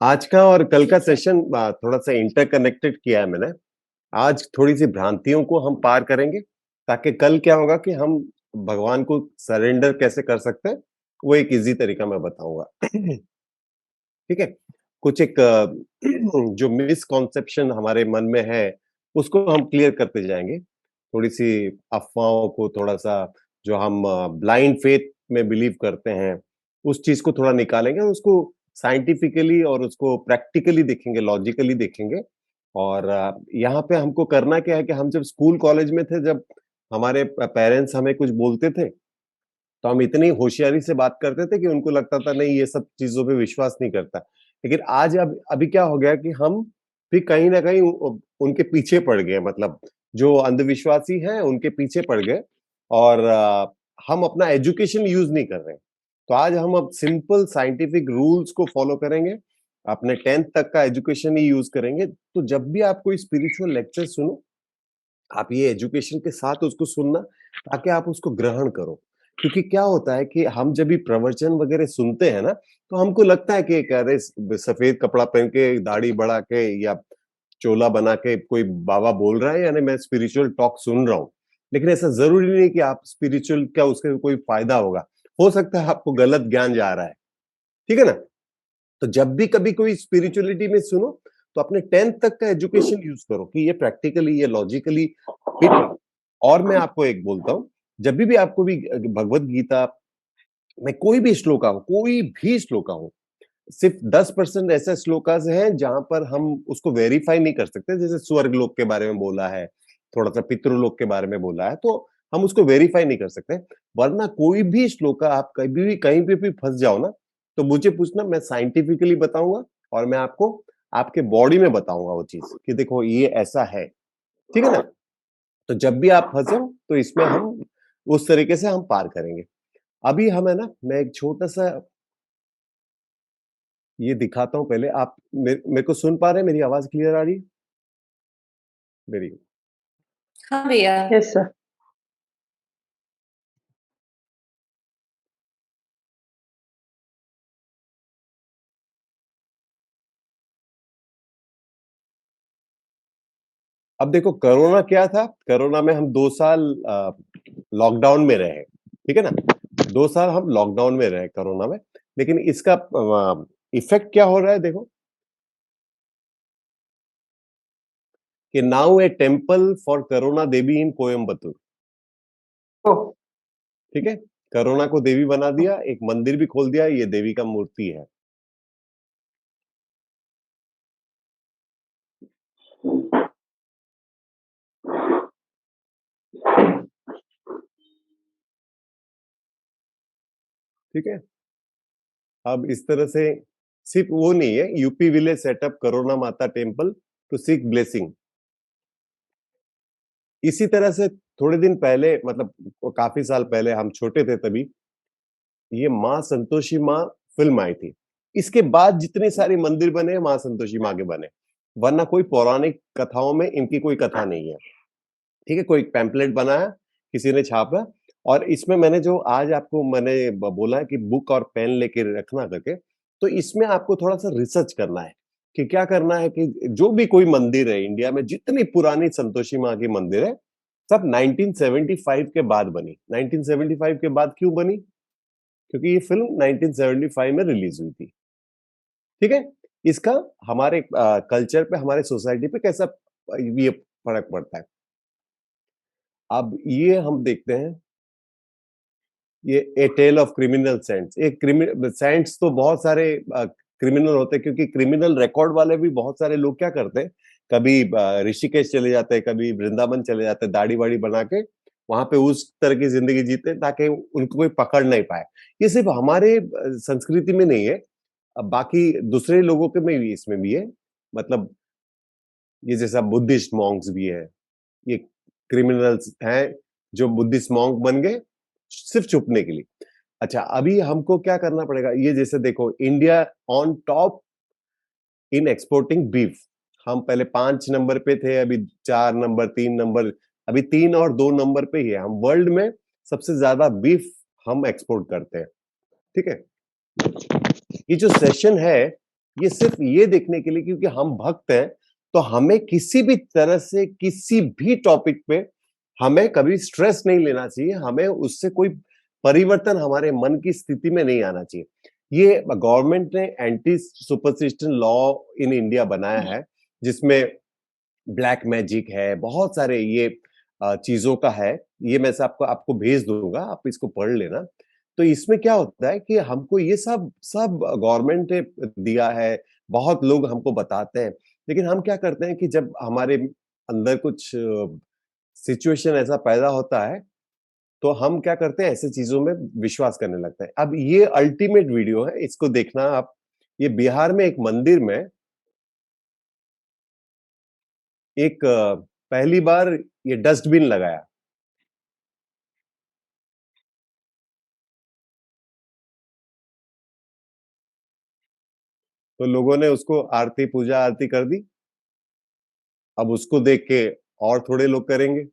आज का और कल का सेशन थोड़ा-सा इंटरकनेक्टेड किया है मैंने। आज थोड़ी-सी भ्रांतियों को हम पार करेंगे, ताकि कल क्या होगा कि हम भगवान को सरेंडर कैसे कर सकते हैं, वो एक ईज़ी तरीका मैं बताऊँगा। ठीक है? कुछ एक जो मिसकॉन्सेप्शन हमारे मन में है, उसको हम क्लियर करते जाएँगे। थोड़ी-सी अफ़वाहों को थोड़ा-सा जो हम ब्लाइंड फेथ में बिलीव करते हैं, उस चीज़ को थोड़ा निकालेंगे और उसको साइंटिफिकली और उसको प्रैक्टिकली देखेंगे, लॉजिकली देखेंगे। और यहाँ पे हमको करना क्या है कि हम जब स्कूल कॉलेज में थे, जब हमारे पेरेंट्स हमें कुछ बोलते थे, तो हम इतनी होशियारी से बात करते थे कि उनको लगता था नहीं ये सब चीज़ों पे विश्वास नहीं करता। लेकिन आज अब अभी क्या हो गया कि हम भी कहीं न कहीं उनके पीछे पड़ गए, मतलब जो अंधविश्वासी हैं उनके पीछे पड़ गए और हम अपना एजुकेशन यूज़ नहीं कर रहे हैं। तो आज हम अब सिंपल साइंटिफिक रूल्स को फॉलो करेंगे, अपने 10th तक का एजुकेशन ही यूज़ करेंगे। तो जब भी आप कोई स्पिरिचुअल लेक्चर सुनो, आप ये एजुकेशन के साथ उसको सुनना, ताकि आप उसको ग्रहण करो। क्योंकि क्या होता है कि हम जब भी प्रवचन वगैरह सुनते हैं ना, तो हमको लगता है कि एक अरे सफेद कपड़ा पहन के, दाढ़ी बढ़ा के या चोला बना के कोई बाबा बोल रहा है, यानी मैं स्पिरिचुअल टॉक सुन रहा हूँ। लेकिन ऐसा ज़रूरी नहीं कि आप स्पिरिचुअल का उसका कोई फ़ायदा होगा। हो सकता है आपको गलत ज्ञान जा रहा है। ठीक है ना? तो जब भी कभी कोई स्पिरिचुअलिटी में सुनो, तो अपने 10th तक का एजुकेशन यूज़ करो कि ये प्रैक्टिकली, ये लॉजिकली फिट है। और मैं आपको एक बोलता हूँ, जब भी आपको भी भगवत गीता में कोई भी श्लोका हो, सिर्फ 10% ऐसे श्लोकास हैं जहाँ पर हम उसको वेरीफाई नहीं कर सकते। जैसे स्वर्ग लोक के बारे में बोला है, थोड़ा-सा पितृलोक के बारे में बोला है, तो हम उसको वेरीफाई नहीं कर सकते। वरना कोई भी श्लोका आप कभी भी कहीं पे भी फँस जाओ ना, तो मुझे पूछना, मैं साइंटिफिकली बताऊँगा और मैं आपको आपके बॉडी में बताऊँगा वो चीज़ कि देखो ये ऐसा है। ठीक है ना? तो जब भी आप फँसे हो, तो इसमें हम उस तरीके से हम पार करेंगे। अभी हम है ना, मैं एक छोटा-सा ये दिखाता हूँ पहले। आप मेरे को सुन पा रहे हैं? मेरी आवाज़ क्लियर आ रही है? Very good. हाँ भैया। Yes sir. अब देखो कोरोना क्या था? कोरोना में हम 2 साल लॉकडाउन में रहे, ठीक है ना? 2 साल हम लॉकडाउन में रहे कोरोना में, लेकिन इसका इफ़ेक्ट क्या हो रहा है देखो, कि नाउ ए टेम्पल फॉर करुणा देवी इन कोयम्बटूर। ओह! ठीक है? करुणा को देवी बना दिया, एक मंदिर भी खोल दिया, ये देवी का मूर्ति है। ठीक है? अब इस तरह से सिर्फ वो नहीं है, यूपी विलेज सेटअप करुणा माता टेम्पल टू सीक ब्लेसिंग। इसी तरह से थोड़े दिन पहले, मतलब काफ़ी साल पहले, हम छोटे थे तभी, ये माँ संतोषी माँ फ़िल्म आई थी। इसके बाद जितने सारे मंदिर बने, माँ संतोषी माँ के बने। वरना कोई पौराणिक कथाओं में इनकी कोई कथा नहीं है। ठीक है? कोई पैम्फलेट बनाया, किसी ने छापा, और इसमें मैंने जो आज आपको मैंने बोला है कि बुक और पेन लेके रखना करके, तो इसमें आपको थोड़ा-सा रिसर्च करना है कि क्या करना है कि जो भी कोई मंदिर है इंडिया में, जितनी पुरानी संतोषी माँ की मंदिर है, सब 1975 के बाद बनी। 1975 के बाद क्यों बनी? क्योंकि ये फ़िल्म 1975 में रिलीज़ हुई थी। ठीक है? इसका हमारे कल्चर पे, हमारे सोसाइटी पे कैसा ये फ़र्क पड़ता है। अब ये हम देखते हैं, ये ए टेल ऑफ क्रिमिनल सेंट्स। एक सेंट्स तो बहुत सारे क्रिमिनल होते हैं, क्योंकि क्रिमिनल रिकॉर्ड वाले भी बहुत सारे लोग क्या करते हैं, कभी ऋषिकेश चले जाते हैं, कभी वृंदावन चले जाते हैं, दाढ़ी-वाढ़ी बना के वहाँ पे उस तरह की ज़िंदगी जीते हैं ताकि उनको कोई पकड़ नहीं पाए। ये सिर्फ़ हमारे संस्कृति में नहीं है, बाकी दूसरे लोगों के में भी, इसमें भी है। मतलब ये जैसा बुद्धिस्ट मॉन्क्स भी है, ये क्रिमिनल्स हैं जो बुद्धिस्ट मॉन्क बन गए सिर्फ़ छुपने के लिए। अच्छा, अभी हमको क्या करना पड़ेगा? ये जैसे देखो, India on top in exporting beef. हम पहले 5 नंबर पे थे, अभी 4 नंबर, 3 नंबर, अभी 3 और 2 नंबर पे ही है। हम वर्ल्ड में सबसे ज़्यादा बीफ हम एक्सपोर्ट करते हैं। ठीक है? ये जो सेशन है, ये सिर्फ ये देखने के लिए क्योंकि हम भक्त हैं, तो हमें किसी भी तरह से किसी भी टॉपिक पे हमें कभी स्ट्रेस नहीं लेना चाहिए, हमें उससे कोई परिवर्तन हमारे मन की स्थिति में नहीं आना चाहिए। ये गवर्नमेंट ने anti superstition law in India बनाया है, जिसमें ब्लैक मैजिक है, बहुत सारे ये चीजों का है। ये मैं से आपको आपको भेज दूंगा, आप इसको पढ़ लेना। तो इसमें क्या होता है कि हमको ये सब सब गवर्नमेंट ने दिया है, बहुत लोग हमको बताते हैं, लेकिन हम क्या करते हैं कि जब हमारे अंदर कुछ सिचुएशन ऐसा पैदा होता है, तो हम क्या करते हैं, ऐसे चीजों में विश्वास करने लगते हैं। अब ये अल्टीमेट वीडियो है, इसको देखना आप। ये बिहार में एक मंदिर में एक पहली बार ये डस्टबिन लगाया, तो लोगों ने उसको आरती पूजा आरती कर दी। अब उसको देख के और थोड़े लोग करेंगे।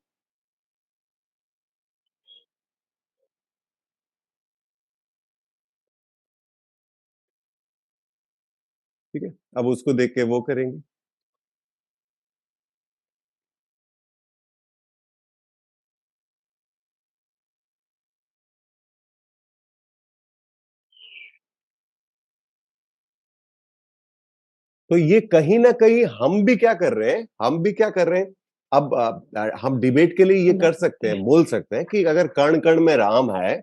ठीक है, अब उसको देख के वो करेंगे। तो ये कहीं ना कहीं हम भी क्या कर रहे हैं, हम भी क्या कर रहे हैं। अब हम डिबेट के लिए ये कर सकते हैं, बोल सकते हैं कि अगर कण कण में राम है,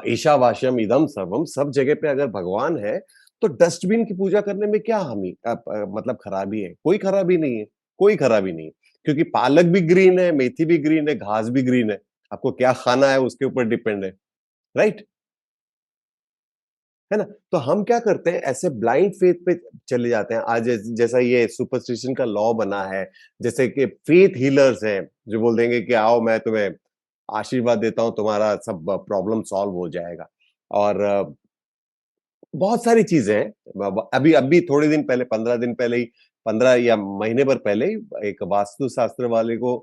ईशावास्यम इदम सर्वम, सब जगह पे अगर भगवान है, तो डस्टबिन की पूजा करने में क्या हमी मतलब खराबी है? कोई खराबी नहीं है, कोई खराबी नहीं है। क्योंकि पालक भी ग्रीन है, मेथी भी ग्रीन है, घास भी ग्रीन है। आपको क्या खाना है उसके ऊपर डिपेंड है, राइट? है ना? तो हम क्या करते हैं, ऐसे ब्लाइंड फेथ पे चले जाते हैं। आज जैसा ये सुपरस्टिशन का लॉ बना है, जैसे कि फेथ हीलर्स हैं जो बोल देंगे कि आओ मैं तुम्हें आशीर्वाद देता हूं, तुम्हारा सब प्रॉब्लम सॉल्व हो जाएगा। और बहुत सारी चीजें हैं। अभी अभी थोड़े दिन पहले, 15 दिन पहले ही, 15 या महीने भर पहले ही एक वास्तु शास्त्र वाले को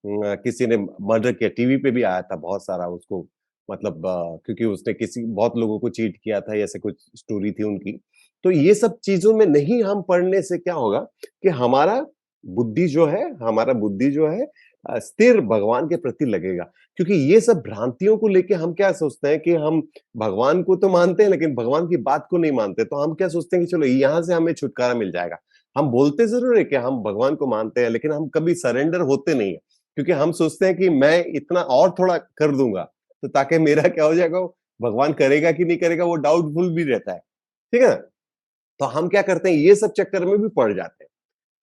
किसी ने मर्डर किया। टीवी पे भी आया था बहुत सारा उसको, मतलब क्योंकि उसने किसी बहुत लोगों को चीट किया था, ऐसे कुछ स्टोरी थी उनकी। तो ये सब चीजों में नहीं हम पढ़ने से क्या होगा कि हमारा बुद्धि जो है स्थिर भगवान के प्रति लगेगा। क्योंकि ये सब भ्रांतियों को लेके हम क्या सोचते हैं कि हम भगवान को तो मानते हैं, लेकिन भगवान की बात को नहीं मानते। तो हम क्या सोचते हैं कि चलो यहाँ से हमें छुटकारा मिल जाएगा। हम बोलते जरूर है कि हम भगवान को मानते हैं, लेकिन हम कभी सरेंडर होते नहीं है। क्योंकि हम सोचते हैं कि मैं इतना और थोड़ा कर दूंगा, तो ताकि मेरा क्या हो जाएगा, भगवान करेगा कि नहीं करेगा वो डाउटफुल भी रहता है। ठीक है ना? तो हम क्या करते हैं, ये सब चक्कर में भी पड़ जाते हैं।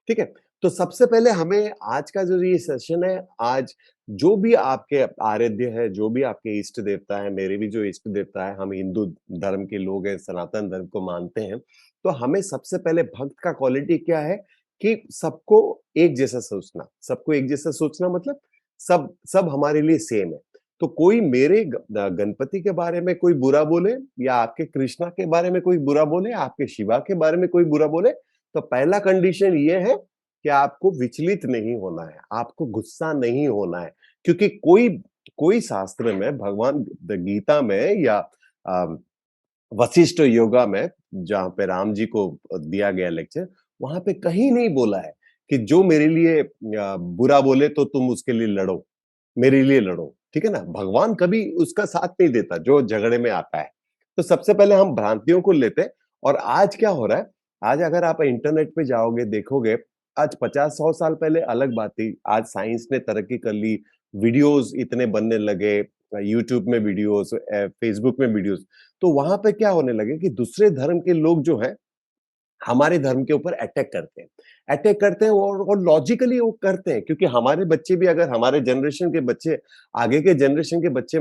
ठीक है? तो सबसे पहले हमें आज का जो ये सेशन है, आज जो भी आपके आराध्य है, जो भी आपके इष्ट देवता है, मेरे भी जो इष्ट देवता है, हम हिंदू धर्म के लोग हैं, सनातन धर्म को मानते हैं। तो हमें सबसे पहले भक्त का क्वालिटी क्या है कि सबको एक जैसा सोचना। सबको एक जैसा सोचना मतलब सब सब हमारे लिए सेम है। तो कोई मेरे गणपति के बारे में कोई बुरा बोले, या आपके कृष्णा के बारे में कोई बुरा बोले, आपके शिवा के बारे में कोई बुरा बोले, तो पहला कंडीशन ये है कि आपको विचलित नहीं होना है, आपको गुस्सा नहीं होना है। क्योंकि कोई कोई शास्त्र में, भगवान गीता में या वशिष्ठ योगा में, जहां पे राम जी को दिया गया लेक्चर, वहां पे कहीं नहीं बोला है कि जो मेरे लिए बुरा बोले तो तुम उसके लिए लड़ो, मेरे लिए लड़ो। ठीक है ना? भगवान कभी उसका साथ नहीं देता जो झगड़े में आता है। तो सबसे पहले हम भ्रांतियों को लेते हैं। और आज क्या हो रहा है, आज अगर आप इंटरनेट पे जाओगे, देखोगे, आज 50-100 साल पहले अलग बात थी। आज साइंस ने तरक्की कर ली, वीडियोस इतने बनने लगे, यूट्यूब में वीडियोस, फेसबुक में वीडियोस। तो वहां पे क्या होने लगे कि दूसरे धर्म के लोग जो है, हमारे धर्म के ऊपर अटैक करते हैं, और लॉजिकली वो करते हैं। क्योंकि हमारे बच्चे भी, अगर हमारे जनरेशन के बच्चे, आगे के जनरेशन के बच्चे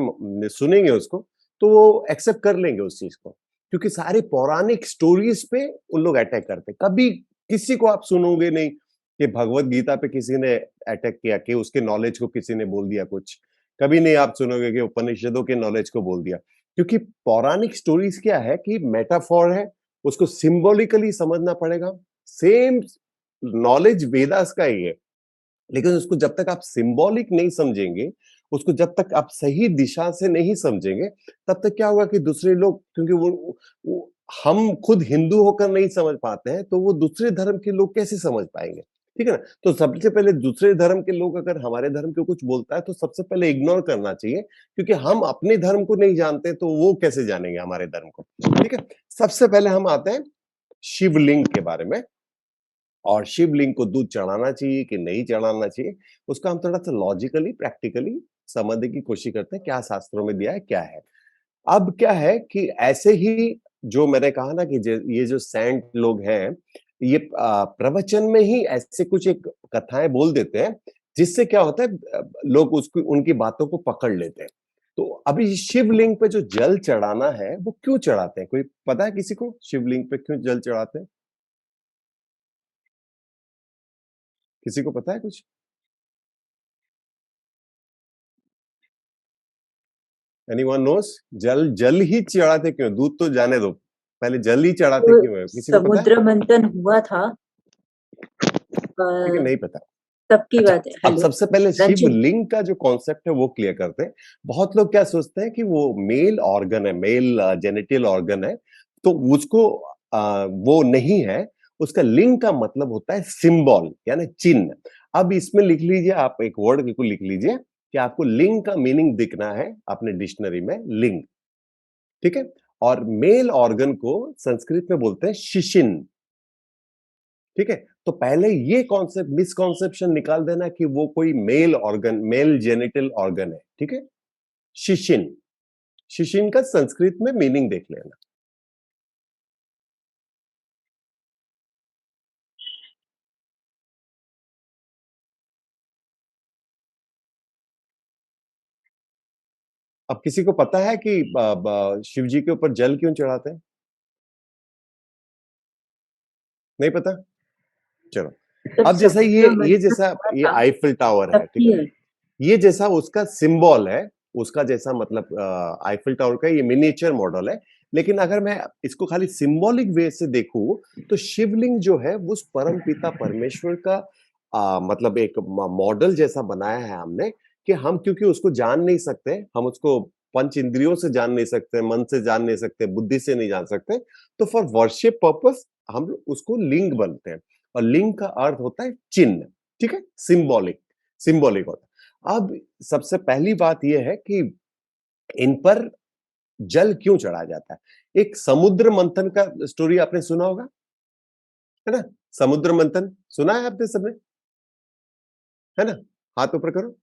सुनेंगे उसको, तो वो एक्सेप्ट कर लेंगे उस चीज को। क्योंकि सारे पौराणिक स्टोरीज पे उन लोग अटैक करते हैं। कभी किसी को आप सुनोगे नहीं कि भगवत गीता पे किसी ने अटैक किया, कि उसके नॉलेज को किसी ने बोल दिया कुछ। कभी नहीं आप सुनोगे कि उपनिषदों के नॉलेज को बोल दिया। क्योंकि पौराणिक स्टोरीज क्या है कि मेटाफोर है, उसको सिंबॉलिकली समझना पड़ेगा। सेम नॉलेज वेदास का ही है, लेकिन उसको जब तक आप सिंबॉलिक नहीं समझेंगे, उसको जब तक आप सही दिशा से नहीं समझेंगे, तब तक क्या होगा कि दूसरे लोग, क्योंकि वो हम खुद हिंदू होकर नहीं समझ पाते हैं, तो वो दूसरे धर्म के लोग कैसे समझ पाएंगे? ठीक है ना? तो सबसे पहले दूसरे धर्म के लोग अगर हमारे धर्म को कुछ बोलता है, तो सबसे पहले इग्नोर करना चाहिए, क्योंकि हम अपने धर्म को नहीं जानते, तो वो कैसे जानेंगे हमारे धर्म को? ठीक है? सबसे पहले हम आते हैं शिवलिंग के बारे में, और शिवलिंग को दूध चढ़ाना चाहिए कि नहीं चढ़ाना चाहिए, उसका हम थोड़ा-सा लॉजिकली, प्रैक्टिकली समझने की कोशिश करते हैं, क्या शास्त्रों में दिया है, क्या है। अब क्या है कि ऐसे ही जो मैंने कहा ना कि ये जो सेंट लोग हैं, ये प्रवचन में ही ऐसे कुछ एक कथाएँ बोल देते हैं, जिससे क्या होता है, लोग उसको, उनकी बातों को पकड़ लेते हैं। तो अभी शिवलिंग पे जो जल चढ़ाना है, वो क्यों चढ़ाते हैं? कोई पता है किसी को शिवलिंग पे क्यों जल चढ़ाते हैं? किसी को पता है कुछ? Anyone nose? जल जल ही चढ़ाते क्यों? दूध तो जाने दो, पहले जल ही चढ़ाते तो क्यों है? किसी को पता है? समुद्र मंथन हुआ था। ठीक है, नहीं पता। तब की अच्छा, बात है। अब हेलो, सबसे पहले रंजित। शिवलिंग का जो कॉन्सेप्ट है वो क्लियर करते हैं। बहुत लोग क्या सोचते हैं कि वो मेल ऑर्गन है, मेल जेनिटल ऑर्गन है, तो उसको वो नहीं है। उसका लिंग का मतलब होता है सिंबल, यानी चिन्ह। अब इसमें लिख लीजिए, आप एक वर्ड बिल्कुल लिख लीजिए कि आपको लिंग का मीनिंग दिखना है अपने डिक्शनरी में, लिंग। ठीक है? और मेल ऑर्गन को संस्कृत में बोलते हैं शिशिन। ठीक है? तो पहले ये कॉन्सेप्ट, मिसकॉन्सेप्शन निकाल देना कि वो कोई male organ, male genital organ है। ठीक है? शिशिन, शिशिन का संस्कृत में मीनिंग देख लेना। अब किसी को पता है कि शिव जी के ऊपर जल क्यों चढ़ाते हैं? नहीं पता? चलो, जब अब जैसा समुद्र ये मंथन जैसा हुआ ये था आईफिल टावर है, तब ठीक की है? है। ये जैसा उसका सिंबल है, उसका जैसा मतलब आईफिल टावर का ये मिनिएचर मॉडल है। लेकिन अगर मैं इसको खाली सिंबॉलिक वे से देखूं, तो शिवलिंग जो है वो उस परम पिता परमेश्वर का मतलब एक मॉडल जैसा बनाया है हमने, कि हम क्योंकि उसको जान नहीं सकते, हम उसको पंच इंद्रियों से जान नहीं सकते, मन से जान नहीं सकते, बुद्धि से नहीं जान सकते, तो फॉर वर्शिप पर्पस हम उसको लिंग बनते हैं। और लिंग का अर्थ होता है चिन्ह। ठीक है? सिंबॉलिक, सिंबॉलिक होता है। अब सबसे पहली बात यह है कि इन पर जल क्यों चढ़ाया जाता है? एक समुद्र मंथन का स्टोरी आपने सुना होगा, है ना? समुद्र मंथन सुना है आपने सबने? है ना? हाथ ऊपर करो।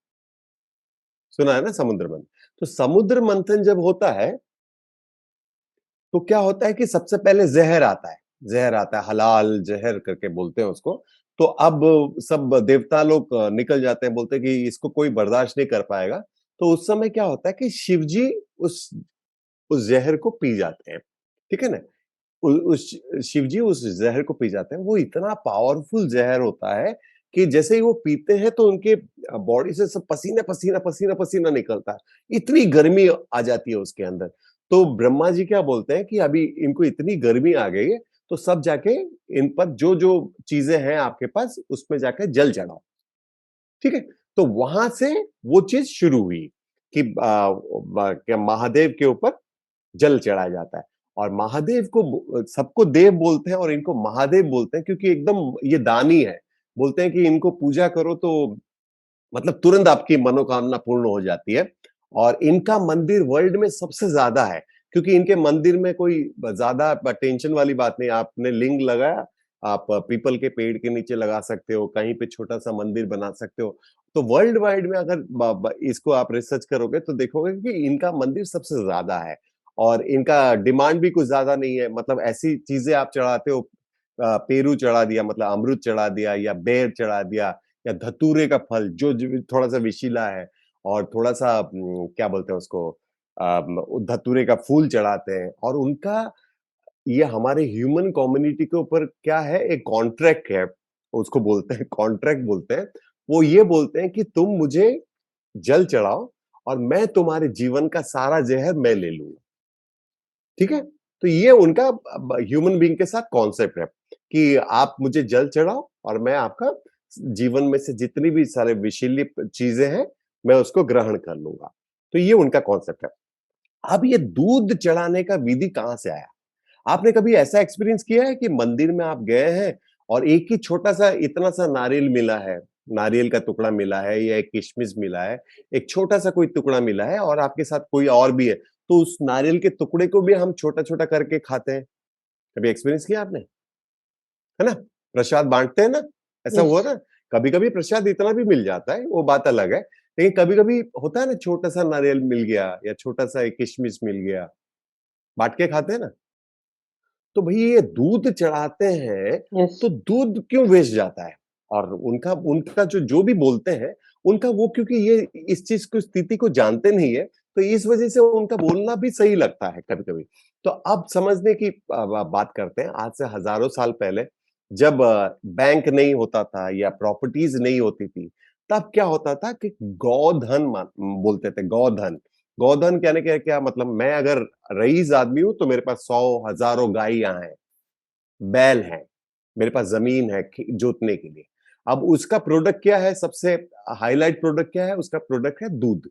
सुना है ना समुद्र मंथन? तो समुद्र मंथन जब होता है, तो क्या होता है कि सबसे पहले जहर आता है। जहर आता है, हलाल जहर करके बोलते हैं उसको। तो अब सब देवता लोग निकल जाते हैं, बोलते हैं कि इसको कोई बर्दाश्त नहीं कर पाएगा। तो उस समय क्या होता है कि शिवजी उस जहर को पी जाते हैं। ठीक है ना? उस शिवजी उस जहर को पी जाते हैं। वो इतना पावरफुल जहर होता है कि जैसे ही वो पीते हैं, तो उनके बॉडी से सब पसीना पसीना पसीना पसीना निकलता है। इतनी गर्मी आ जाती है उसके अंदर। तो ब्रह्मा जी क्या बोलते हैं कि अभी इनको इतनी गर्मी आ गई है, तो सब जाके इन पर जो जो चीजें हैं आपके पास, उसमें जाके जल चढ़ाओ। ठीक है? तो वहां से वो चीज शुरू हुई कि क्या महादेव के ऊपर जल चढ़ाया जाता है। और महादेव को सबको देव बोलते हैं और इनको महादेव बोलते हैं, क्योंकि एकदम ये दानी है। बोलते हैं कि इनको पूजा करो तो मतलब तुरंत आपकी मनोकामना पूर्ण हो जाती है। और इनका मंदिर वर्ल्ड में सबसे ज्यादा है, क्योंकि इनके मंदिर में कोई ज्यादा टेंशन वाली बात नहीं। आपने लिंग लगाया, आप पीपल के पेड़ के नीचे लगा सकते हो, कहीं पे छोटा सा मंदिर बना सकते हो। तो वर्ल्ड वाइड में अगर इसको आप रिसर्च करोगे, तो देखोगे कि इनका मंदिर सबसे ज्यादा है। और इनका डिमांड भी कुछ ज्यादा नहीं है। मतलब ऐसी चीजें आप चढ़ाते हो, पेरू चढ़ा दिया, मतलब अमरूद चढ़ा दिया, या बेर चढ़ा दिया, या धतूरे का फल जो थोड़ा सा विशीला है, और थोड़ा सा क्या बोलते हैं उसको, धतूरे का फूल चढ़ाते हैं। और उनका ये हमारे ह्यूमन कम्युनिटी के ऊपर क्या है, एक कॉन्ट्रैक्ट है, उसको बोलते हैं कॉन्ट्रैक्ट बोलते हैं। वो ये बोलते हैं कि तुम मुझे जल चढ़ाओ, और मैं तुम्हारे जीवन का सारा जहर मैं ले लूंगा। ठीक है? तो ये उनका ह्यूमन बीइंग के साथ कॉन्सेप्ट है कि आप मुझे जल चढ़ाओ, और मैं आपका जीवन में से जितनी भी सारे विषैली चीजें हैं, मैं उसको ग्रहण कर लूंगा। तो ये उनका कॉन्सेप्ट है। अब ये दूध चढ़ाने का विधि कहां से आया? आपने कभी ऐसा एक्सपीरियंस किया है कि मंदिर में आप गए हैं और एक ही छोटा-सा इतना-सा नारियल मिला है, नारियल का टुकड़ा मिला है या एक किशमिश मिला है, एक छोटा-सा कोई टुकड़ा मिला है और आपके साथ कोई और भी है, तो उस नारियल के टुकड़े को भी हम छोटा-छोटा करके खाते हैं। कभी एक्सपीरियंस किया आपने? है ना? प्रसाद बाँटते हैं ना? ऐसा यस। हुआ ना? कभी-कभी प्रसाद इतना भी मिल जाता है, वो बात अलग है। लेकिन कभी-कभी होता है ना छोटा-सा नारियल मिल गया या छोटा-सा एक किशमिश मिल गया, बाँट के खाते हैं ना? तो भई ये दूध चढ़ाते हैं, यस। तो दूध क्यों वेस्ट जाता है? और उनका उनका जो जो भी बोलते हैं, उनका वो क्योंकि ये इस चीज़ को स्थिति को जानते नहीं है, तो इस वजह से उनका बोलना भी सही लगता है कभी-कभी। तो अब समझने की बात करते हैं, आज से हज़ारों साल पहले जब बैंक नहीं होता था या प्रॉपर्टीज़ नहीं होती थी, तब क्या होता था कि गौधन बोलते थे गौधन। गौधन कहने का क्या मतलब मैं अगर रईस आदमी हूँ तो मेरे पास 100 हज़ारों गायियाँ हैं, बैल हैं, मेरे पास ज़मीन है जोतने के लिए। अब उसका प्रोडक्ट क्या है सबसे हाइलाइट प्रोडक्ट क्या है? उसका प्रोडक्ट है दूध,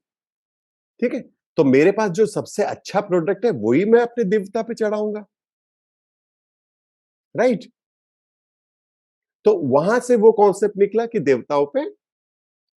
ठीक है? तो मेरे पास जो सबसे अच्छा प्रोडक्ट है वही मैं अपने देवता पे चढ़ाऊँगा, राइट? तो वहाँ से वो कॉन्सेप्ट निकला कि देवताओं पे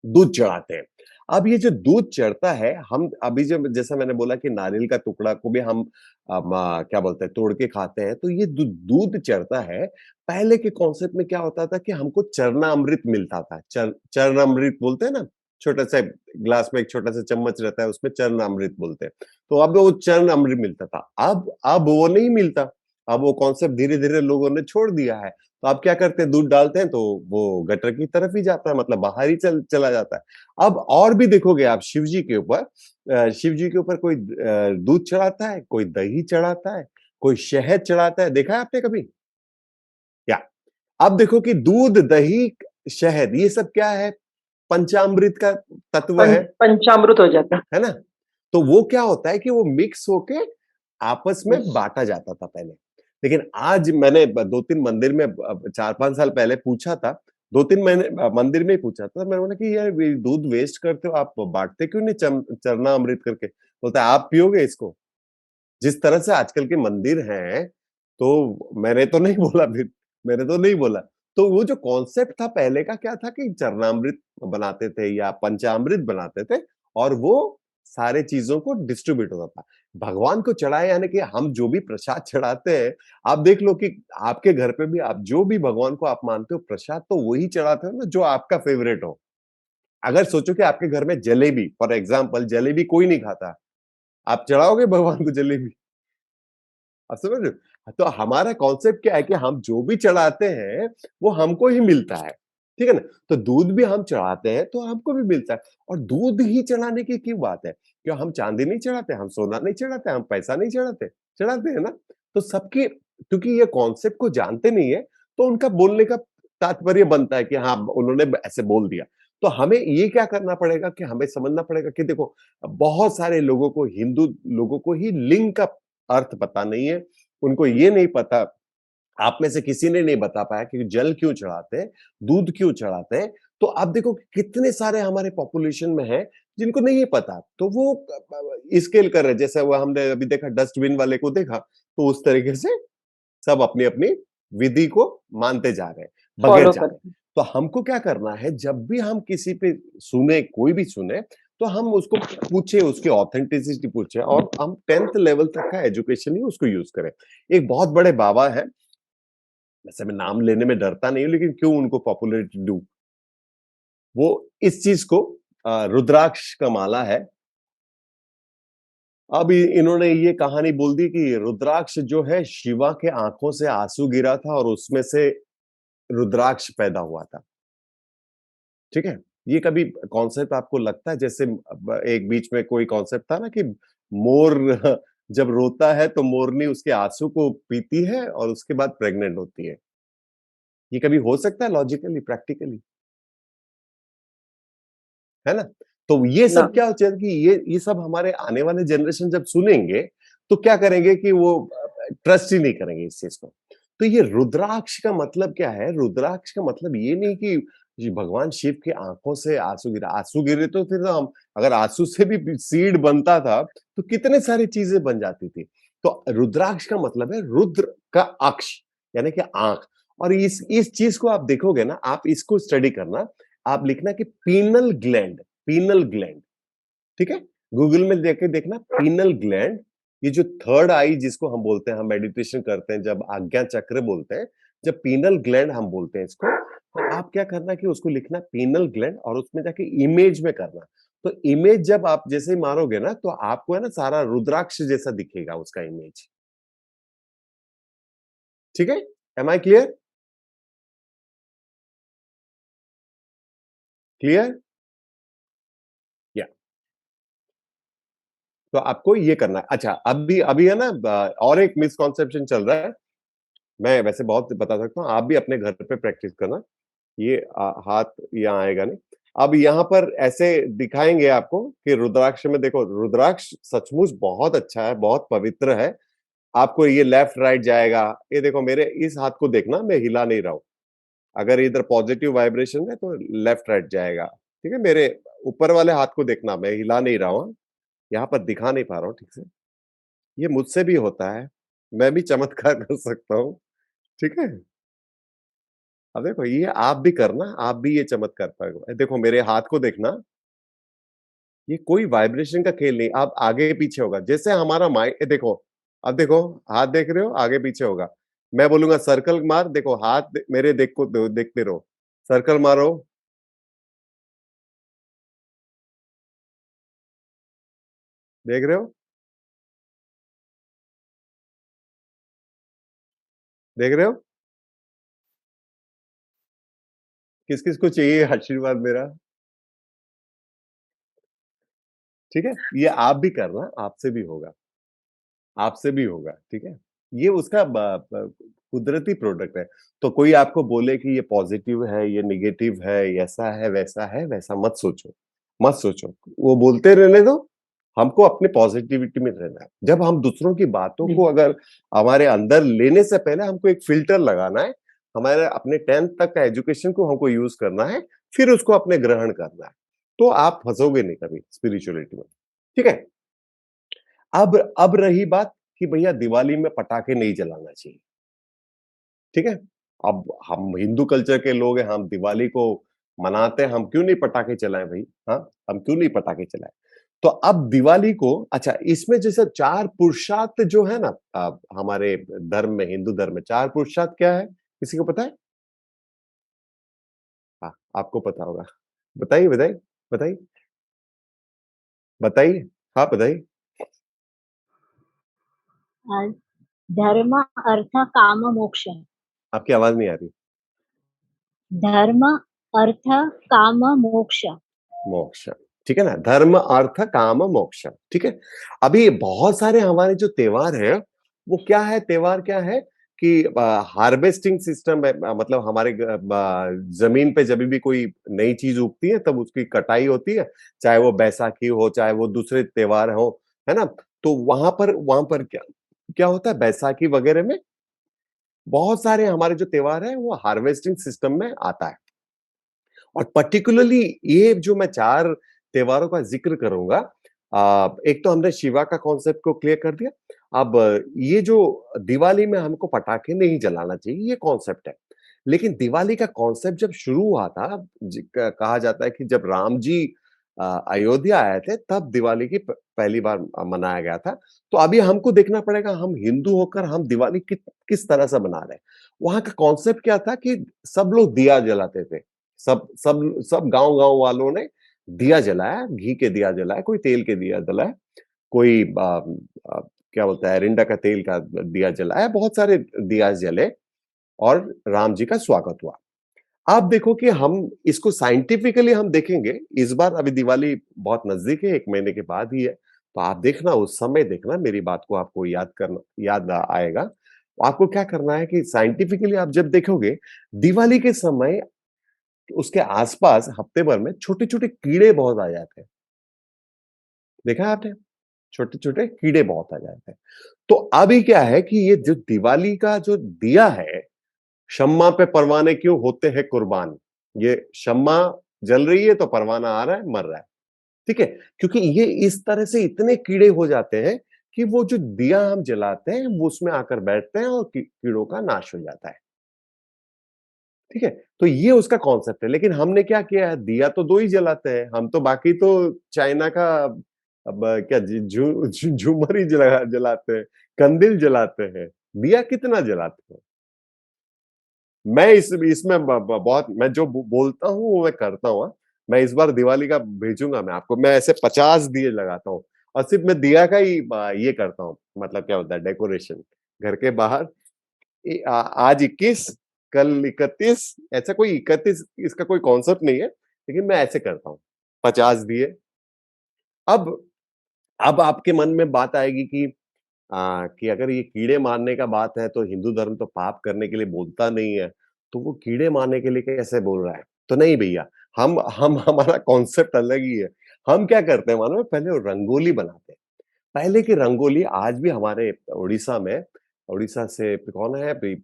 दूध चढ़ाते हैं। अब ये जो दूध चढ़ता है, हम अभी जब जैसा मैंने बोला कि नारियल का टुकड़ा को भी हम क्या बोलते हैं तोड़ के खाते हैं, तो ये दूध चढ़ता है। पहले के कॉन्सेप्ट में क्या होता था कि हमको चरणामृत मिलता था। चरणामृत बोलते हैं ना, छोटा-सा ग्लास में एक छोटा-सा चम्मच रहता है, उसमें चरणामृत बोलते हैं। तो अब वो चरणामृत मिलता था। अब वो नहीं मिलता। अब वो कॉन्सेप्ट धीरे-धीरे लोगों ने छोड़ दिया है। तो आप क्या करते हैं दूध डालते हैं तो वो गटर की तरफ ही जाता है मतलब बाहर ही चला जाता है। अब और भी देखोगे आप शिव जी के ऊपर कोई दूध चढ़ाता है, कोई दही चढ़ाता है, कोई शहद चढ़ाता है, देखा है आपने कभी? क्या? अब देखो कि दूध, दही, शहद ये सब क्या है? पंचामृत का तत्व है। पंचामृत हो जाता। है ना? तो वो क्या होता है कि वो मिक्स होके आपस में यस। बाँटा जाता था पहले। लेकिन आज मैंने 2-3 मंदिर में 4-5 साल पहले पूछा था, 2-3 महीने मंदिर में ही पूछा था। मैंने बोला कि यार वे दूध वेस्ट करते हो, आप बाँटते क्यों नहीं चरना अमृत करके? बोलता है आप पियोगे इसको? जिस तरह से आजकल के मंदिर हैं, तो मैंने तो नहीं बोला फिर, मैंने तो नहीं बोला। तो वो जो कॉन्सेप्ट था पहले का क्या था कि चरणामृत बनाते थे या पंचामृत बनाते थे और वो सारे चीज़ों को डिस्ट्रीब्यूट होता था। भगवान को चढ़ाए यानी कि हम जो भी प्रसाद चढ़ाते हैं, आप देख लो कि आपके घर पे भी आप जो भी भगवान को आप मानते हो प्रसाद तो वही चढ़ाते हो ना जो आपका फेवरेट हो। अगर सोचो कि आपके घर में जलेबी फॉर एग्जाम्पल जलेबी कोई नहीं खाता, आप चढ़ाओगे भगवान को जलेबी? आप समझ रहे हो? तो हमारा कॉन्सेप्ट क्या है कि हम जो भी चढ़ाते हैं, वो हमको ही मिलता है। ठीक है ना? तो दूध भी हम चढ़ाते हैं, तो हमको भी मिलता है और दूध ही चढ़ाने की क्यों बात है? क्या हम चांदी नहीं चढ़ाते, हम सोना नहीं चढ़ाते, हम पैसा नहीं चढ़ाते? चढ़ाते हैं ना? तो सबकी क्योंकि ये कॉन्सेप्ट को जानते नहीं है, तो उनका बोलने का तात्पर्य बनता है कि हाँ, उन्होंने ऐसे बोल दिया। तो हमें ये क्या करना पड़ेगा कि हमें समझना पड़ेगा कि देखो, बहुत सारे लोगों को हिंदू लोगों को ही लिंग का अर्थ पता नहीं है, उनको ये नहीं पता आप में से किसी ने नहीं बता पाया कि जल क्यों चढ़ाते हैं, दूध क्यों चढ़ाते हैं। तो आप देखो कितने सारे हमारे पॉपुलेशन में हैं जिनको नहीं पता, तो वो स्केल कर रहे हैं। जैसे वो हमने अभी देखा डस्टबिन वाले को देखा, तो उस तरीके से सब अपनी-अपनी विधि को मानते जा रहे हैं, बगैर फॉलो जाने। करते हैं। तो हमको क्या करना है, जब भी हम किसी पे सुने, कोई भी सुने, तो हम उसको पूछे, उसकी ऑथेंटिसिटी पूछे और हम 10th लेवल तक का एजुकेशन ही उसको यूज़ करें। एक बहुत बड़े बाबा हैं, वैसे मैं नाम लेने में डरता नहीं हूँ, लेकिन क्यों उनको पॉपुलैरिटी दूँ? वो इस चीज़ को रुद्राक्ष का माला है। अब इन्होंने ये कहानी बोल दी कि रुद्राक्ष जो है शिवा के आँखों से आँसू गिरा था और उसमें से रुद्राक्ष पैदा हुआ था, ठीक है? ये कभी कॉन्सेप्ट आपको लगता है जैसे एक बीच में कोई कॉन्सेप्ट था ना कि मोर जब रोता है तो मोरनी उसके आँसू को पीती है और उसके बाद प्रेग्नेंट होती है। ये कभी हो सकता है लॉजिकली, प्रैक्टिकली? है ना? तो ये ना। सब क्या हो जाए कि ये सब हमारे आने वाले जनरेशन जब सुनेंगे, तो क्या करेंगे कि वो ट्रस्ट ही नहीं करेंगे इस चीज़ को। तो ये रुद्राक्ष का मतलब क्या है? रुद्राक्ष का मतलब ये नहीं कि जी भगवान शिव की आँखों से आँसू गिरा। आँसू गिरे तो फिर हम अगर आँसू से भी सीड बनता था, तो कितने सारी चीज़ें बन जाती थी। तो रुद्राक्ष का मतलब है रुद्र का अक्ष, यानी कि आंख। और इस चीज को आप देखोगे ना, आप इसको स्टडी करना, आप लिखना कि पीनल ग्लैंड, पीनल ग्लैंड, ठीक है। गूगल में देखे देखना पीनल ग्लैंड, ये जो थर्ड आई जिसको हम बोलते हैं, हम मेडिटेशन करते हैं जब आज्ञा चक्र बोलते हैं, जब पीनल ग्लैंड हम बोलते हैं इसको, तो आप क्या करना कि उसको लिखना पीनल ग्लैंड और उसमें जाके इमेज में करना। तो इमेज जब आप जैसे ही मारोगे ना, तो आपको है ना सारा रुद्राक्ष जैसा दिखेगा उसका इमेज, ठीक है। Am I clear? क्लियर? या तो आपको ये करना है। अच्छा, अभी अभी है ना और एक मिसकॉन्सेप्शन चल रहा है, मैं वैसे बहुत बता सकता हूँ, आप भी अपने घर पे प्रैक्टिस करना। ये हाथ यहाँ आएगा नहीं। अब यहाँ पर ऐसे दिखाएंगे आपको कि रुद्राक्ष में देखो, रुद्राक्ष सचमुच बहुत अच्छा है, बहुत पवित्र है। आपको ये लेफ्ट राइट जाएगा। ये देखो मेरे इस हाथ को देखना, मैं हिला नहीं रहा हूं। अगर इधर पॉजिटिव वाइब्रेशन है तो लेफ्ट राइट जाएगा, ठीक है। मेरे ऊपर वाले हाथ को देखना, मैं हिला नहीं रहा हूं, यहाँ पर दिखा नहीं पा रहा हूँ ठीक से। ये मुझसे भी होता है, मैं भी चमत्कार कर सकता हूँ, ठीक है। अब देखो ये आप भी करना, आप भी ये चमत्कार पाएगा। देखो मेरे हाथ को देखना, ये कोई वाइब्रेशन का खेल नहीं, आप आगे पीछे होगा जैसे हमारा माइंड। देखो, अब देखो, हाथ देख रहे हो, आगे पीछे होगा। मैं बोलूंगा सर्कल मार, देखो हाथ मेरे देखते रहो, सर्कल मारो। देख रहे हो? देख रहे हो? किस किस को चाहिए आशीर्वाद मेरा? ठीक है, ये आप भी करना, आपसे भी होगा, आपसे भी होगा, ठीक है। ये उसका कुदरती प्रोडक्ट है। तो कोई आपको बोले कि ये पॉजिटिव है, ये निगेटिव है, ऐसा है वैसा है, वैसा मत सोचो, मत सोचो। वो बोलते रहने दो, हमको अपने पॉजिटिविटी में रहना है। जब हम दूसरों की बातों को अगर हमारे अंदर लेने से पहले हमको एक फिल्टर लगाना है, हमारे अपने 10th तक का एजुकेशन को हमको यूज करना है, फिर उसको अपने ग्रहण करना है। तो आप फंसोगे नहीं कभी स्पिरिचुअलिटी में, ठीक है। अब रही बात कि भैया दिवाली में पटाखे नहीं जलाना चाहिए, ठीक है। अब हम हिंदू कल्चर के लोग हैं, हम दिवाली को मनाते हैं, हम क्यों नहीं पटाखे चलाएं भाई? हाँ, हम क्यों नहीं पटाखे चलाएं? तो अब दिवाली को, अच्छा इसमें जैसे चार पुरुषार्थ जो है ना, हमारे धर्म में, हिंदू धर्म में चार पुरुषार्थ क्या है, किसी को पता है? हाँ, आपको पता होगा, बताइए बताइए, बताइए बताइए, हाँ बताइए। धर्म अर्थ काम मोक्ष। आपकी आवाज नहीं आ रही। धर्म अर्थ काम मोक्ष। मोक्ष, ठीक है ना, धर्म अर्थ काम मोक्ष, ठीक है। अभी बहुत सारे हमारे जो त्योहार है, वो क्या है, त्योहार क्या है कि हार्वेस्टिंग सिस्टम है, मतलब हमारे जमीन पे जब भी कोई नई चीज उगती है तब उसकी कटाई होती है, चाहे वो बैसाखी हो, चाहे वो दूसरे त्योहार हो, है ना। तो वहां पर क्या क्या होता है, बैसाखी वगैरह में बहुत सारे हमारे जो त्योहार है वो हार्वेस्टिंग सिस्टम में आता है। और पर्टिकुलरली ये जो मैं चार त्योहारों का जिक्र करूंगा, एक तो हमने शिवा का कॉन्सेप्ट को क्लियर कर दिया। अब ये जो दिवाली में हमको पटाखे नहीं जलाना चाहिए, ये कॉन्सेप्ट है। लेकिन दिवाली का कॉन्सेप्ट जब शुरू हुआ था, कहा जाता है कि जब राम जी अयोध्या आए थे तब दिवाली की पहली बार मनाया गया था। तो अभी हमको देखना पड़ेगा, हम हिंदू होकर हम दिवाली किस तरह से मना रहे हैं। वहां का कॉन्सेप्ट क्या था कि सब लोग दिया जलाते थे, सब सब सब गांव-गांव वालों ने दिया जलाया, घी के दिया जलाया, कोई तेल के दिया जलाया, कोई क्या बोलता है, एरिंडा का तेल का दिया जलाया, बहुत सारे दिया जले और राम जी का स्वागत हुआ। आप देखो कि हम इसको साइंटिफिकली हम देखेंगे, इस बार अभी दिवाली बहुत नजदीक है, 1 महीने के बाद ही है, तो आप देखना, उस समय देखना, मेरी बात को आपको याद आएगा। आपको क्या करना है कि साइंटिफिकली आप जब देखोगे, दिवाली के समय उसके आसपास हफ्ते भर में छोटे-छोटे कीड़े बहुत आ जाते हैं। देखा है आपने? छोटे-छोटे कीड़े बहुत आ जाते हैं। तो अभी क्या है कि ये जो दिवाली का जो दिया है, शम्मा पे परवाने क्यों होते हैं कुर्बान? ये शम्मा जल रही है तो परवाना आ रहा है, मर रहा है। ठीक है? क्योंकि ये इस तरह से इतने कीड़े हो जाते हैं कि वो जो दिया हम जलाते हैं वो उसमें आकर बैठते हैं और कीड़ों का नाश हो जाता है। ठीक है? तो ये उसका कॉन्सेप्ट है, लेकिन हमने क्या किया है, दिया तो 2 ही जलाते हैं, हम तो बाकी तो चाइना का अब क्या झूमर ही जलाते हैं, कंदील जलाते हैं, दिया कितना जलाते हैं? मैं इसमें बहुत मैं जो बोलता हूँ वो मैं करता हूँ। मैं इस बार दिवाली का भेजूंगा मैं आपको, मैं ऐसे 50 दिए लगाता हूँ और सिर्फ मैं दिया का ही ये करता हूँ, मतलब क्या होता है, डेकोरेशन घर के बाहर। आज 21, कल 31, ऐसा कोई 31 इसका कोई कॉन्सेप्ट नहीं है, लेकिन मैं ऐसे करता हूँ 50 दिए। अब अब आपके मन में बात आएगी कि अगर ये कीड़े मारने का बात है तो हिंदू धर्म तो पाप करने के लिए बोलता नहीं है, तो वो कीड़े मारने के लिए कैसे बोल रहा है? तो नहीं भैया, हम हमारा कॉन्सेप्ट अलग ही है। हम क्या करते हैं मालूम है? पहले वो रंगोली बनाते हैं। पहले की रंगोली आज भी हमारे उड़ीसा में, उड़ीसा से कौन है अभी,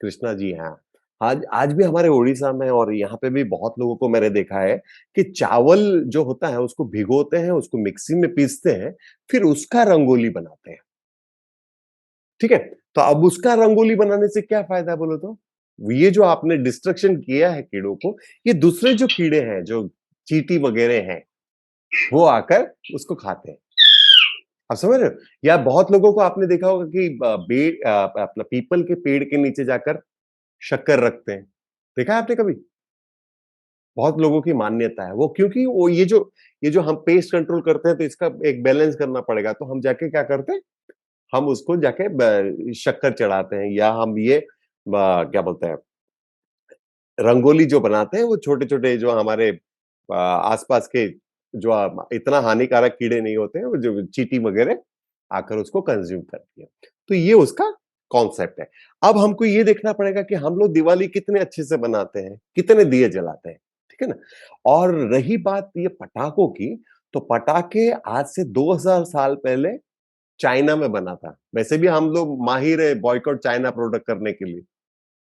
कृष्णा जी हैं। आज आज भी हमारे उड़ीसा में और यहाँ पे भी बहुत लोगों को मैंने देखा है कि चावल जो होता है उसको भिगोते हैं, उसको मिक्सी में पीसते हैं, फिर उसका रंगोली बनाते हैं। ठीक है? तो अब उसका रंगोली बनाने से क्या फायदा बोलो तो? ये जो आपने डिस्ट्रक्शन किया है कीड़ों को, ये दूसरे जो कीड़े हैं, जो चींटी वगैरह हैं, वो आकर उसको खाते हैं। आप समझ रहे हो? या बहुत लोगों को आपने देखा होगा कि अपना पीपल के पेड़ के नीचे जाकर शक्कर रखते हैं। देखा है आपने कभी? बहुत लोगों की मान्यता है। वो क्योंकि वो ये जो हम पेस्ट कंट्रोल करते हैं तो इसका एक बैलेंस करना पड़ेगा। तो हम जाके क्या करते हैं? हम उसको जाके शक्कर चढ़ाते हैं या हम ये क्या बोलते हैं, रंगोली जो बनाते हैं वो छोटे-छोटे जो हमारे आसपास के जो इतना हानिकारक कीड़े नहीं होते हैं, वो जो चींटी वगैरह आकर उसको कंज्यूम करती है। तो ये उसका कॉन्सेप्ट है। अब हमको ये देखना पड़ेगा कि हम लोग दिवाली कितने अच्छे से मनाते हैं, कितने दिए जलाते हैं, ठीक है ना? और रही बात ये पटाखों की, तो पटाखे आज से 2000 साल पहले चाइना में बना था। वैसे भी हम लोग माहिर है बॉयकॉट चाइना प्रोडक्ट करने के लिए,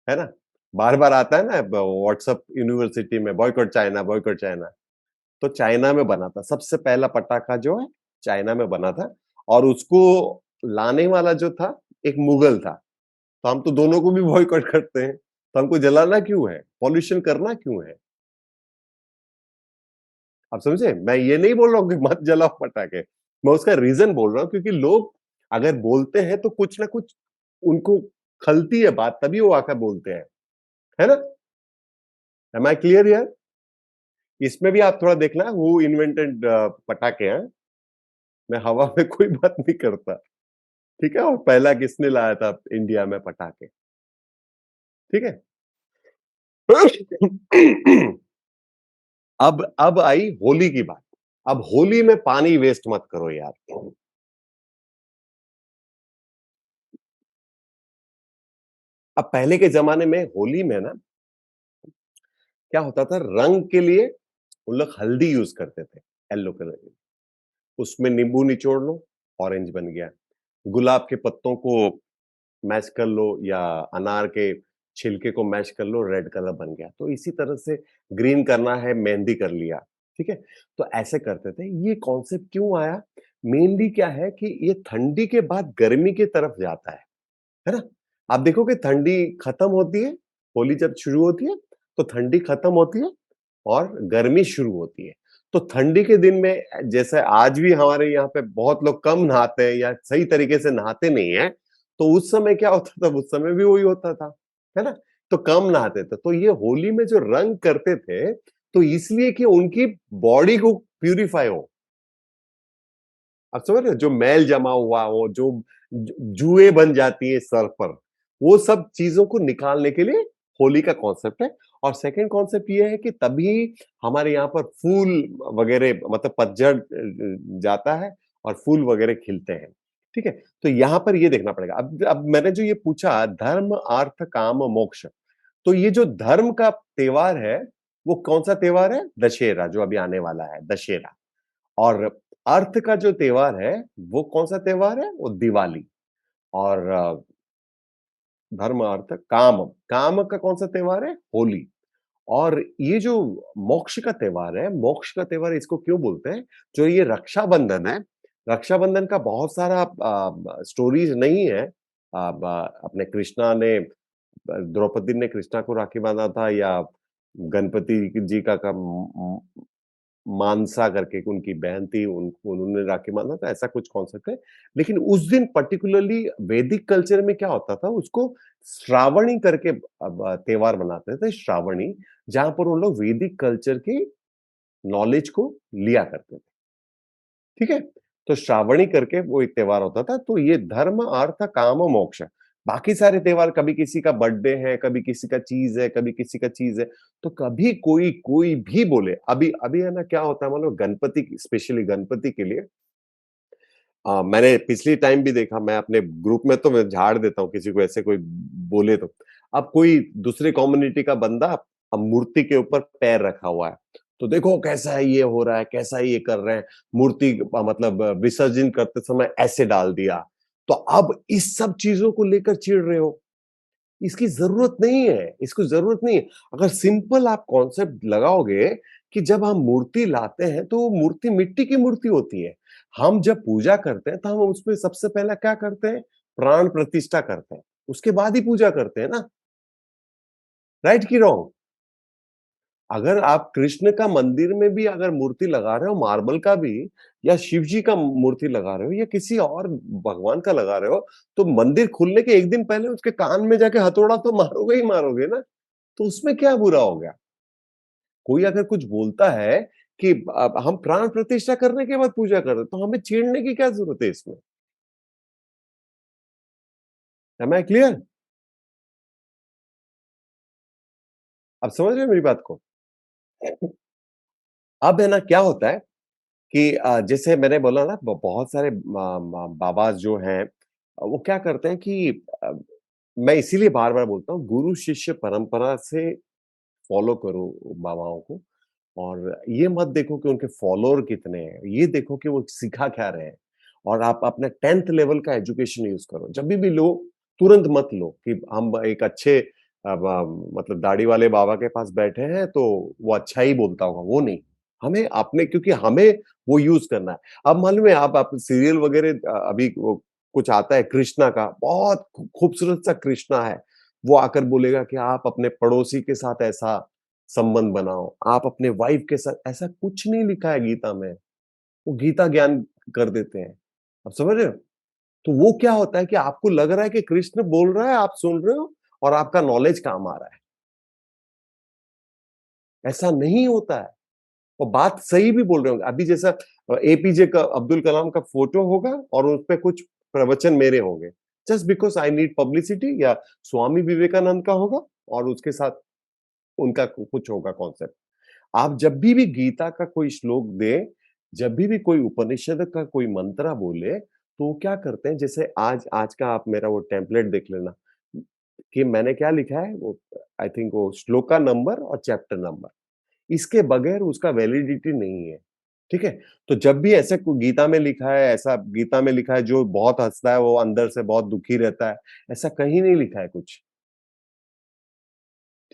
है ना? बार-बार आता है ना व्हाट्सएप यूनिवर्सिटी में बॉयकॉट चाइना, बॉयकॉट चाइना। तो चाइना में बना था। सबसे पहला पटाखा जो है चाइना में बना था और उसको लाने वाला जो था एक मुगल था। तो हम तो दोनों को भी बॉयकॉट करते हैं। तो हमको जलाना क्यों है? पॉल्यूशन करना क्यों है? आप समझे? मैं ये नहीं बोल रहा हूँ कि मत जलाओ पटाखे। मैं उसका रीज़न बोल रहा हूँ क्योंकि लोग अगर बोलते हैं तो कुछ ना कुछ उनको खलती है बात, तभी वो आकर बोलते हैं। है ना? Am I clear here? इसमें भी आप थोड़ा देखना हू इन्वेंटेड पटाखे हैं। मैं हवा में कोई बात नहीं करता। ठीक है? और पहला किसने लाया था इंडिया में पटाखे? ठीक है? अब आई होली की बात। अब होली में पानी वेस्ट मत करो यार। अब पहले के ज़माने में होली में ना क्या होता था, रंग के लिए उन लोग हल्दी यूज़ करते थे, येलो कलर की। उसमें नींबू निचोड़ लो, ऑरेंज बन गया। गुलाब के पत्तों को मैश कर लो या अनार के छिलके को मैश कर लो, रेड कलर बन गया। तो इसी तरह से ग्रीन करना है, मेहंदी कर लिया, ठीक है? तो ऐसे करते थे। ये कॉन्सेप्ट क्यों आया? मेनली क्या है कि ये ठंडी के बाद गर्मी की तरफ जाता है ना? आप देखोगे ठंडी खत्म होती है, होली जब शुरू होती है, तो ठंडी खत्म होती है और गर्मी शुरू होती है। तो ठंडी के दिन में जैसे आज भी हमारे यहाँ पे बहुत लोग कम नहाते हैं या सही तरीके से नहाते नहीं हैं, तो उस समय क्या होता था, उस समय भी वही होता था, है ना? तो कम नहाते थे। तो ये होली में जो रंग करते थे, तो इसलिए कि उनकी बॉडी को प्यूरिफाई हो। आप समझ रहे हो? जो मैल जमा हुआ हो, जो जुएँ बन जाती है सर पर, वो सब चीज़ों को निकालने के लिए होली का कॉन्सेप्ट है। और सेकंड कॉन्सेप्ट ये है कि तभी हमारे यहाँ पर फूल वगैरह मतलब पतझड़ जाता है और फूल वगैरह खिलते हैं। ठीक है? तो यहाँ पर ये देखना पड़ेगा। अब मैंने जो ये पूछा धर्म, अर्थ, काम, मोक्ष, तो ये जो धर्म का त्योहार है, वो कौन-सा त्योहार है? दशहरा जो अभी आने वाला है, दशहरा। और अर्थ का जो त्योहार है, वो कौन-सा त्योहार है? वो दिवाली। और धर्म, अर्थ, काम, काम का कौन-सा त्योहार है? होली। और ये जो मोक्ष का त्योहार है, मोक्ष का त्योहार इसको क्यों बोलते हैं? जो ये रक्षाबंधन है, रक्षाबंधन का बहुत सारा स्टोरीज नहीं है। अपने कृष्णा ने द्रौपदी ने कृष्णा को राखी बांधा था, या गणपति जी का मानसा करके उनकी बहन थी, उन्होंने राखी बांधा था, ऐसा कुछ कॉन्सेप्ट है। लेकिन उस दिन पर्टिकुलरली वैदिक कल्चर में क्या होता था, उसको श्रावणी करके त्योहार मनाते थे, श्रावणी, जहां पर उन लोग वैदिक कल्चर की नॉलेज को लिया करते थे। ठीक है? तो श्रावणी करके वो एक त्योहार होता था। तो ये धर्म, अर्थ, काम, मोक्ष, बाकी सारे त्योहार, कभी किसी का बर्थडे है, कभी किसी का चीज है, कभी किसी का चीज है, तो कभी कोई कोई भी बोले, अभी अभी है ना, क्या होता है मानो, गणपति, स्पेशली गणपति के लिए मैंने पिछली टाइम भी देखा, मैं अपने ग्रुप में तो मैं झाड़ देता हूँ किसी को ऐसे कोई बोले तो। अब कोई दूसरी कम्युनिटी का बंदा अब मूर्ति के ऊपर पैर रखा हुआ है, तो देखो कैसा है ये हो रहा है, कैसा ये कर रहे हैं, मूर्ति मतलब विसर्जन करते समय ऐसे डाल दिया। तो अब इस सब चीजों को लेकर चिढ़ रहे हो, इसकी जरूरत नहीं है, इसको जरूरत नहीं है। अगर सिंपल आप कॉन्सेप्ट लगाओगे कि जब हम मूर्ति लाते हैं तो वो मूर्ति मिट्टी की मूर्ति होती है। हम जब पूजा करते हैं तो हम उसमें सबसे पहला क्या करते हैं? प्राण प्रतिष्ठा करते हैं, उसके बाद ही पूजा करते हैं ना। राइट की रॉन्ग? अगर आप कृष्ण का मंदिर में भी अगर मूर्ति लगा रहे हो मार्बल का भी, या शिव जी का मूर्ति लगा रहे हो, या किसी और भगवान का लगा रहे हो, तो मंदिर खुलने के एक दिन पहले उसके कान में जाके हथौड़ा तो मारोगे ही मारोगे ना। तो उसमें क्या बुरा हो गया? कोई अगर कुछ बोलता है कि अब हम प्राण प्रतिष्ठा करने के बाद पूजा कर रहे हैं, तो हमें छेड़ने की क्या जरूरत है इसमें? Am I clear? आप समझ रहे हो मेरी बात को? अब है ना, क्या होता है कि जैसे मैंने बोला ना, बहुत सारे बाबा जो हैं, वो क्या करते हैं कि मैं इसीलिए बार बार बोलता हूँ, गुरु शिष्य परंपरा से फॉलो करो बाबाओं को। और ये मत देखो कि उनके फॉलोअर कितने हैं, ये देखो कि वो सिखा क्या रहे हैं। और आप अपने 10th लेवल का एजुकेशन यूज करो। जब भी लो, तुरंत मत लो कि हम एक अच्छे मतलब दाढ़ी वाले बाबा के पास बैठे हैं तो वो अच्छा ही बोलता होगा, वो नहीं। हमें अपने, क्योंकि हमें वो यूज करना है। अब मालूम है, आप सीरियल वगैरह अभी वो कुछ आता है कृष्णा का, बहुत खूबसूरत सा कृष्णा है, वो आकर बोलेगा कि आप अपने पड़ोसी के साथ ऐसा संबंध बनाओ, आप अपने वाइफ के साथ, ऐसा कुछ नहीं लिखा है गीता में। वो गीता ज्ञान कर देते हैं। आप समझ रहे हो? तो वो क्या होता है कि आपको लग रहा है कि कृष्ण बोल रहा है, आप सुन रहे हो और आपका नॉलेज काम आ रहा है। ऐसा नहीं होता है। और बात सही भी बोल रहे होंगे। अभी जैसा एपीजे का, अब्दुल कलाम का फोटो होगा और उसपे कुछ प्रवचन मेरे होंगे, just because I need publicity, या स्वामी विवेकानंद का होगा और उसके साथ उनका कुछ होगा कॉन्सेप्ट। आप जब भी गीता का कोई श्लोक दें, जब भी कोई उपनिषद का कोई मंत्र बोले, तो वो क्या करते हैं, जैसे आज आज का आप मेरा वो टेम्पलेट देख लेना कि मैंने क्या लिखा है, वो आई थिंक वो श्लोक का नंबर और चैप्टर नंबर, इसके बगैर उसका वैलिडिटी नहीं है। ठीक है? तो जब भी ऐसे गीता में लिखा है, ऐसा गीता में लिखा है, जो बहुत हँसता है वो अंदर से बहुत दुखी रहता है, ऐसा कहीं नहीं लिखा है कुछ।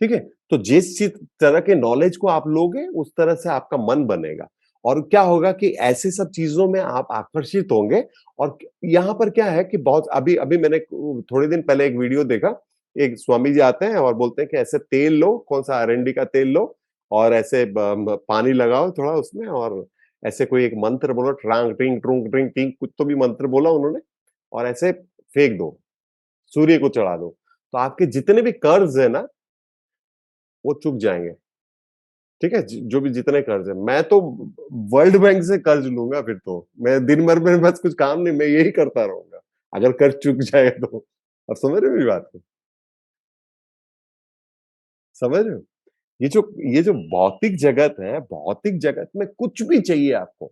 ठीक है? तो जिस चीज़ तरह के नॉलेज को आप लोगे, उस तरह से आपका मन बनेगा। और क्या होगा कि ऐसी सब चीज़ों में आप आकर्षित होंगे। और यहाँ पर क्या है कि बहुत अभी अभी मैंने थोड़े दिन पहले एक वीडियो देखा, एक स्वामी जी आते हैं और बोलते हैं कि ऐसे तेल लो, कौन-सा आरएनडी का तेल लो, और ऐसे ब म पानी लगाओ थोड़ा उसमें, और ऐसे कोई एक मंत्र बोलो, ट्रांग टिंग ट्रुंग ट्रिंग टिंग, कुछ तो भी मंत्र बोला उन्होंने, और ऐसे फेंक दो, सूर्य को चढ़ा दो। तो आपके जितने भी कर्ज़ है ना, वो चुक जाएँगे। ठीक है? जो भी जितने कर्ज है, मैं तो वर्ल्ड बैंक से कर्ज लूंगा फिर तो। मैं दिन भर में बस कुछ काम नहीं, मैं यही करता रहूंगा, अगर कर्ज चुक जाए तो। आप समझ रहे हो मेरी बात को? समझ रहे हो? ये जो भौतिक जगत है, भौतिक जगत में कुछ भी चाहिए आपको,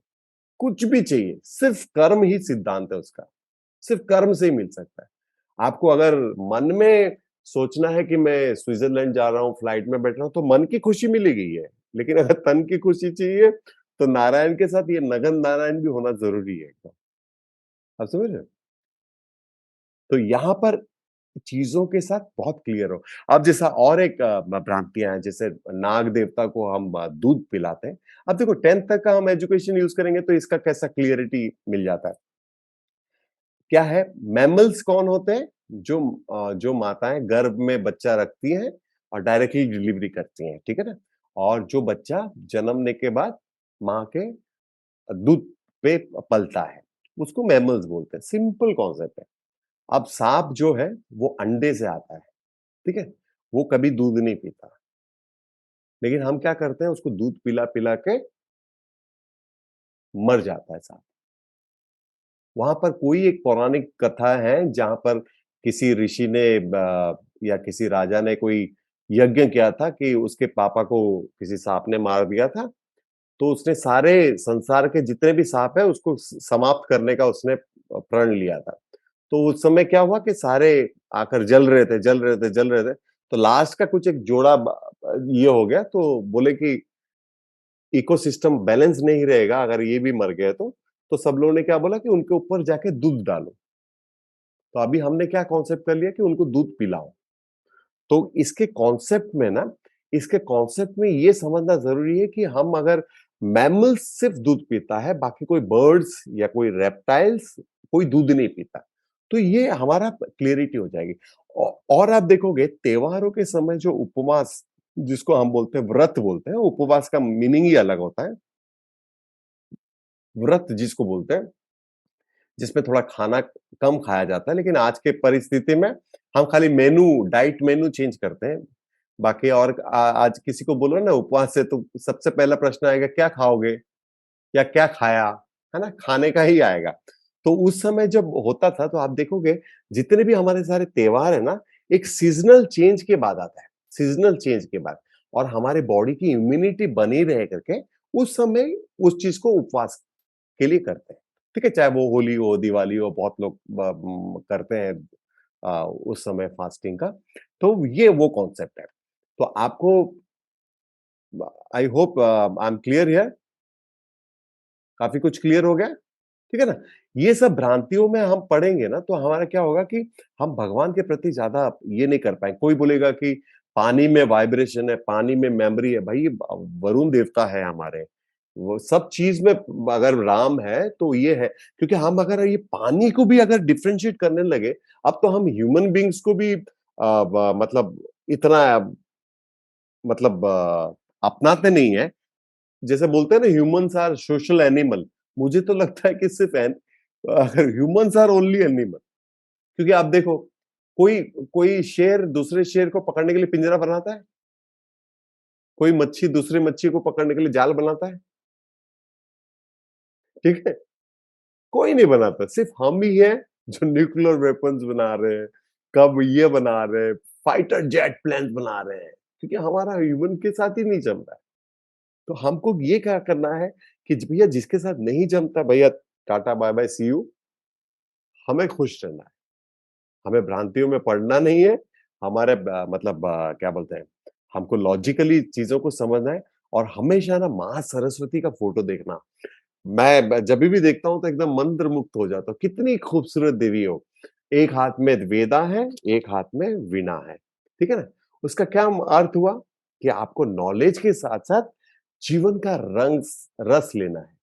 कुछ भी चाहिए, सिर्फ कर्म ही सिद्धांत है उसका। सिर्फ कर्म से ही मिल सकता है। आपको अगर मन में सोचना है कि मैं स्विट्जरलैंड जा रहा हूँ, फ्लाइट में बैठ रहा हूँ, तो मन की खुशी मिलेगी है। लेकिन अगर तन की खुशी चाहिए, तो नारायण के साथ ये नगन नारायण भी होना ज़रूरी है एकदम। आप समझ रहे हो? तो यहाँ पर चीजों के साथ बहुत क्लियर हो। अब जैसा और एक भ्रांतियां हैं, जैसे नाग देवता को हम दूध पिलाते हैं। अब देखो 10th तक का हम एजुकेशन यूज करेंगे तो इसका कैसा क्लियरिटी मिल जाता है। क्या है, मैमल्स कौन होते हैं? जो माताएं गर्भ में बच्चा रखती हैं और डायरेक्टली डिलीवरी करती हैं, ठीक है ना? और जो बच्चा जन्मने के बाद माँ के दूध पे पलता है, उसको मैमल्स बोलते हैं। सिंपल कॉन्सेप्ट है। अब सांप जो है वो अंडे से आता है, ठीक है? वो कभी दूध नहीं पीता, लेकिन हम क्या करते हैं, उसको दूध पिला पिला के मर जाता है सांप। वहां पर कोई एक पौराणिक कथा है जहां पर किसी ऋषि ने या किसी राजा ने कोई यज्ञ किया था कि उसके पापा को किसी सांप ने मार दिया था, तो उसने सारे संसार के जितने भी सांप है उसको समाप्त करने का उसने प्रण लिया था। तो उस समय क्या हुआ कि सारे आकर जल रहे थे, जल रहे थे, जल रहे थे। तो लास्ट का कुछ एक जोड़ा ये हो गया, तो बोले कि इकोसिस्टम बैलेंस नहीं रहेगा अगर ये भी मर गए तो सब लोगों ने क्या बोला कि उनके ऊपर जाके दूध डालो। तो अभी हमने क्या कॉन्सेप्ट कर लिया कि उनको दूध पिलाओ। तो इसके कॉन्सेप्ट में ये समझना जरूरी है कि हम अगर मैमल्स सिर्फ दूध पीता है, बाकी कोई बर्ड्स या कोई रेप्टाइल्स कोई दूध नहीं पीता, तो ये हमारा क्लियरिटी हो जाएगी। और आप देखोगे त्योहारों के समय जो उपवास, जिसको हम बोलते हैं व्रत बोलते हैं, उपवास का मीनिंग ही अलग होता है। व्रत जिसको बोलते हैं, जिसमें थोड़ा खाना कम खाया जाता है, लेकिन आज के परिस्थिति में हम खाली डाइट मेनू चेंज करते हैं। बाकी और आज किसी को बोलो ना उपवास है, तो सबसे पहला प्रश्न आएगा क्या खाओगे या क्या खाया, है ना? खाने का ही आएगा। तो उस समय जब होता था तो आप देखोगे जितने भी हमारे सारे त्योहार है ना, एक सीजनल चेंज के बाद आता है, सीजनल चेंज के बाद। और हमारे बॉडी की इम्यूनिटी बनी रहे करके उस समय उस चीज को उपवास के लिए करते हैं, ठीक है? चाहे वो होली हो, दिवाली हो, बहुत लोग करते हैं उस समय फास्टिंग का। तो ये वो कॉन्सेप्ट है। तो आपको, I hope I am clear here, काफी कुछ क्लियर हो गया, ठीक है ना? ये सब भ्रांतियों में हम पढ़ेंगे ना, तो हमारा क्या होगा कि हम भगवान के प्रति ज्यादा ये नहीं कर पाएंगे। कोई बोलेगा कि पानी में वाइब्रेशन है, पानी में मेमोरी है। भाई वरुण देवता है हमारे, वो सब चीज में अगर राम है तो ये है। क्योंकि हम अगर ये पानी को भी अगर डिफरेंशिएट करने लगे, अब तो हम ह्यूमन बींग्स को भी मतलब इतना मतलब अपनाते नहीं है। जैसे बोलते हैं ना, ह्यूमंस आर सोशल एनिमल। मुझे तो लगता है कि सिर्फ अगर ह्यूमंस आर ओनली एनिमल। क्योंकि आप देखो, कोई कोई शेर दूसरे शेर को पकड़ने के लिए पिंजरा बनाता है? कोई मच्छी दूसरी मच्छी को पकड़ने के लिए जाल बनाता है? ठीक है, कोई नहीं बनाता। सिर्फ हम ही हैं जो न्यूक्लियर वेपन्स बना रहे हैं, कब ये बना रहे हैं, फाइटर जेट प्लेन्स बना रहे हैं, क्योंकि हमारा ह्यूमन के साथ ही नहीं जम रहा है। तो हमको ये क्या करना है कि भैया जिसके साथ नहीं जमता, भैया tata bye bye see you. हमें खुश रहना है, हमें भ्रांतियों में पड़ना नहीं है। हमारे मतलब क्या बोलते हैं, हमको लॉजिकली चीजों को समझना है। और हमेशा ना माँ सरस्वती का फोटो देखना। मैं जब भी देखता हूँ तो एकदम मंत्र मुक्त हो जाता हूँ। कितनी खूबसूरत देवी हो। एक हाथ में वेदा है, एक हाथ में वीणा है, ठीक है ना? उसका क्या अर्थ हुआ कि आपको नॉलेज के साथ साथ जीवन का रंग रस लेना है।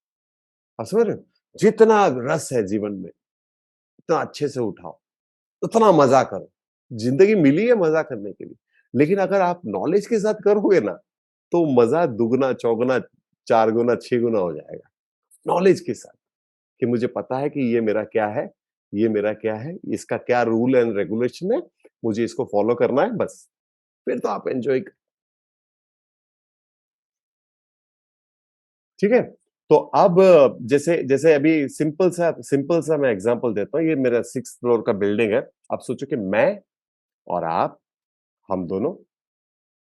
आप समझ रहे हो? जितना रस है जीवन में उतना अच्छे से उठाओ, उतना मजा करो। जिंदगी मिली है मजा करने के लिए। लेकिन अगर आप नॉलेज के साथ करोगे ना, तो मजा दुगना चौगुना चार गुना छह गुना हो जाएगा। नॉलेज के साथ, कि मुझे पता है कि ये मेरा क्या है, ये मेरा क्या है, इसका क्या रूल एंड रेगुलेशन है, मुझे इसको फॉलो करना है, बस। फिर तो आप एंजॉय, ठीक है? तो अब जैसे जैसे अभी सिंपल सा मैं एग्जांपल देता हूँ। ये मेरा 6th फ्लोर का बिल्डिंग है। अब सोचो कि मैं और आप, हम दोनों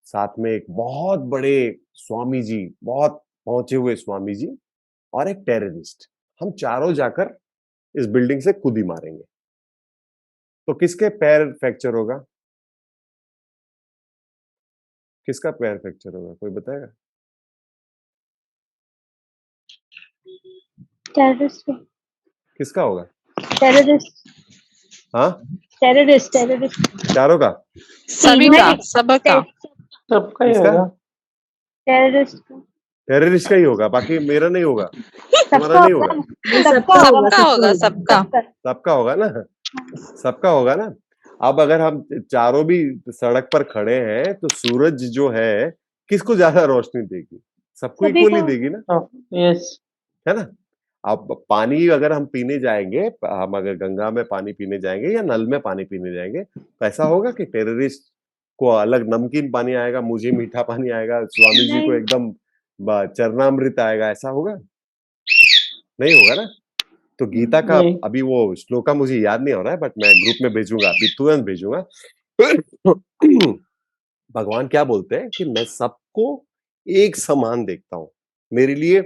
साथ में एक बहुत बड़े स्वामी जी, बहुत पहुंचे हुए स्वामी जी, और एक टेररिस्ट, हम चारों जाकर इस बिल्डिंग से कूद ही मारेंगे। तो किसके पैर फ्रैक्चर होगा? किसका पैर फ्रैक्चर होगा, कोई बताएगा? टेररिस्ट किसका होगा? टेररिस्ट हाँ, टेररिस्ट टेररिस्ट चारों का? सभी तीनों का, ही सबका। सबका ही किसका? होगा। टेररिस्ट टेररिस्ट का ही होगा, बाकी मेरा नहीं होगा, तुम्हारा सबका नहीं होगा होगा। ना, सबका होगा सबका होगा, सबका। सबका। सबका होगा ना, सबका होगा ना। अब अगर हम चारों भी सड़क पर खड़े हैं तो सूरज जो है किसको ज्यादा रोशनी देगी? सबको सभी इक्वली को देगी ना, यस। है ना। अब पानी अगर हम पीने जाएंगे, हम अगर गंगा में पानी पीने जाएंगे या नल में पानी पीने जाएंगे, तो ऐसा होगा कि टेररिस्ट को अलग नमकीन पानी आएगा, मुझे मीठा पानी आएगा, स्वामी जी को नहीं। एकदम चरणामृत आएगा, ऐसा होगा? नहीं होगा ना। तो गीता का नहीं। अभी वो श्लोका मुझे याद नहीं हो रहा है, बट मैं ग्रुप में भेजूंगा, अभी तुरंत भेजूंगा। भगवान क्या बोलते हैं कि मैं सबको एक समान देखता हूं, मेरे लिए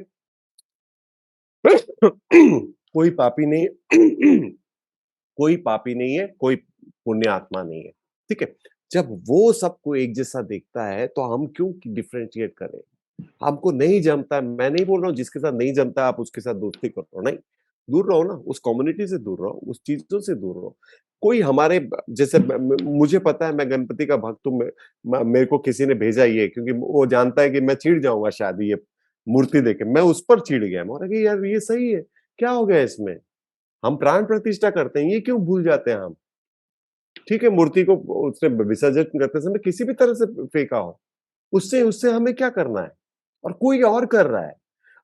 कोई पापी नहीं, कोई पापी नहीं है, कोई पुण्य आत्मा नहीं है, ठीक है। जब वो सबको एक जैसा देखता है तो हम क्यों डिफरेंशिएट करें? हमको नहीं जमता, मैं नहीं बोल रहा हूँ जिसके साथ नहीं जमता आप उसके साथ दोस्ती करो, नहीं, दूर रहो ना, उस कम्युनिटी से दूर रहो, उस चीजों से दूर रहो। कोई हमारे जैसे मुझे पता है मैं गणपति का भक्त हूँ, मेरे को किसी ने भेजा ये क्योंकि वो जानता है कि मैं चिढ़ जाऊंगा शायद ये मूर्ति देखे, मैं उस पर चिढ़ गया, मैं बोला कि यार ये सही है, क्या हो गया इसमें? हम प्राण प्रतिष्ठा करते हैं, ये क्यों भूल जाते हैं हम? ठीक है, मूर्ति को उसने विसर्जन करते समय किसी भी तरह से फेंका हो, उससे उससे हमें क्या करना है? और कोई और कर रहा है।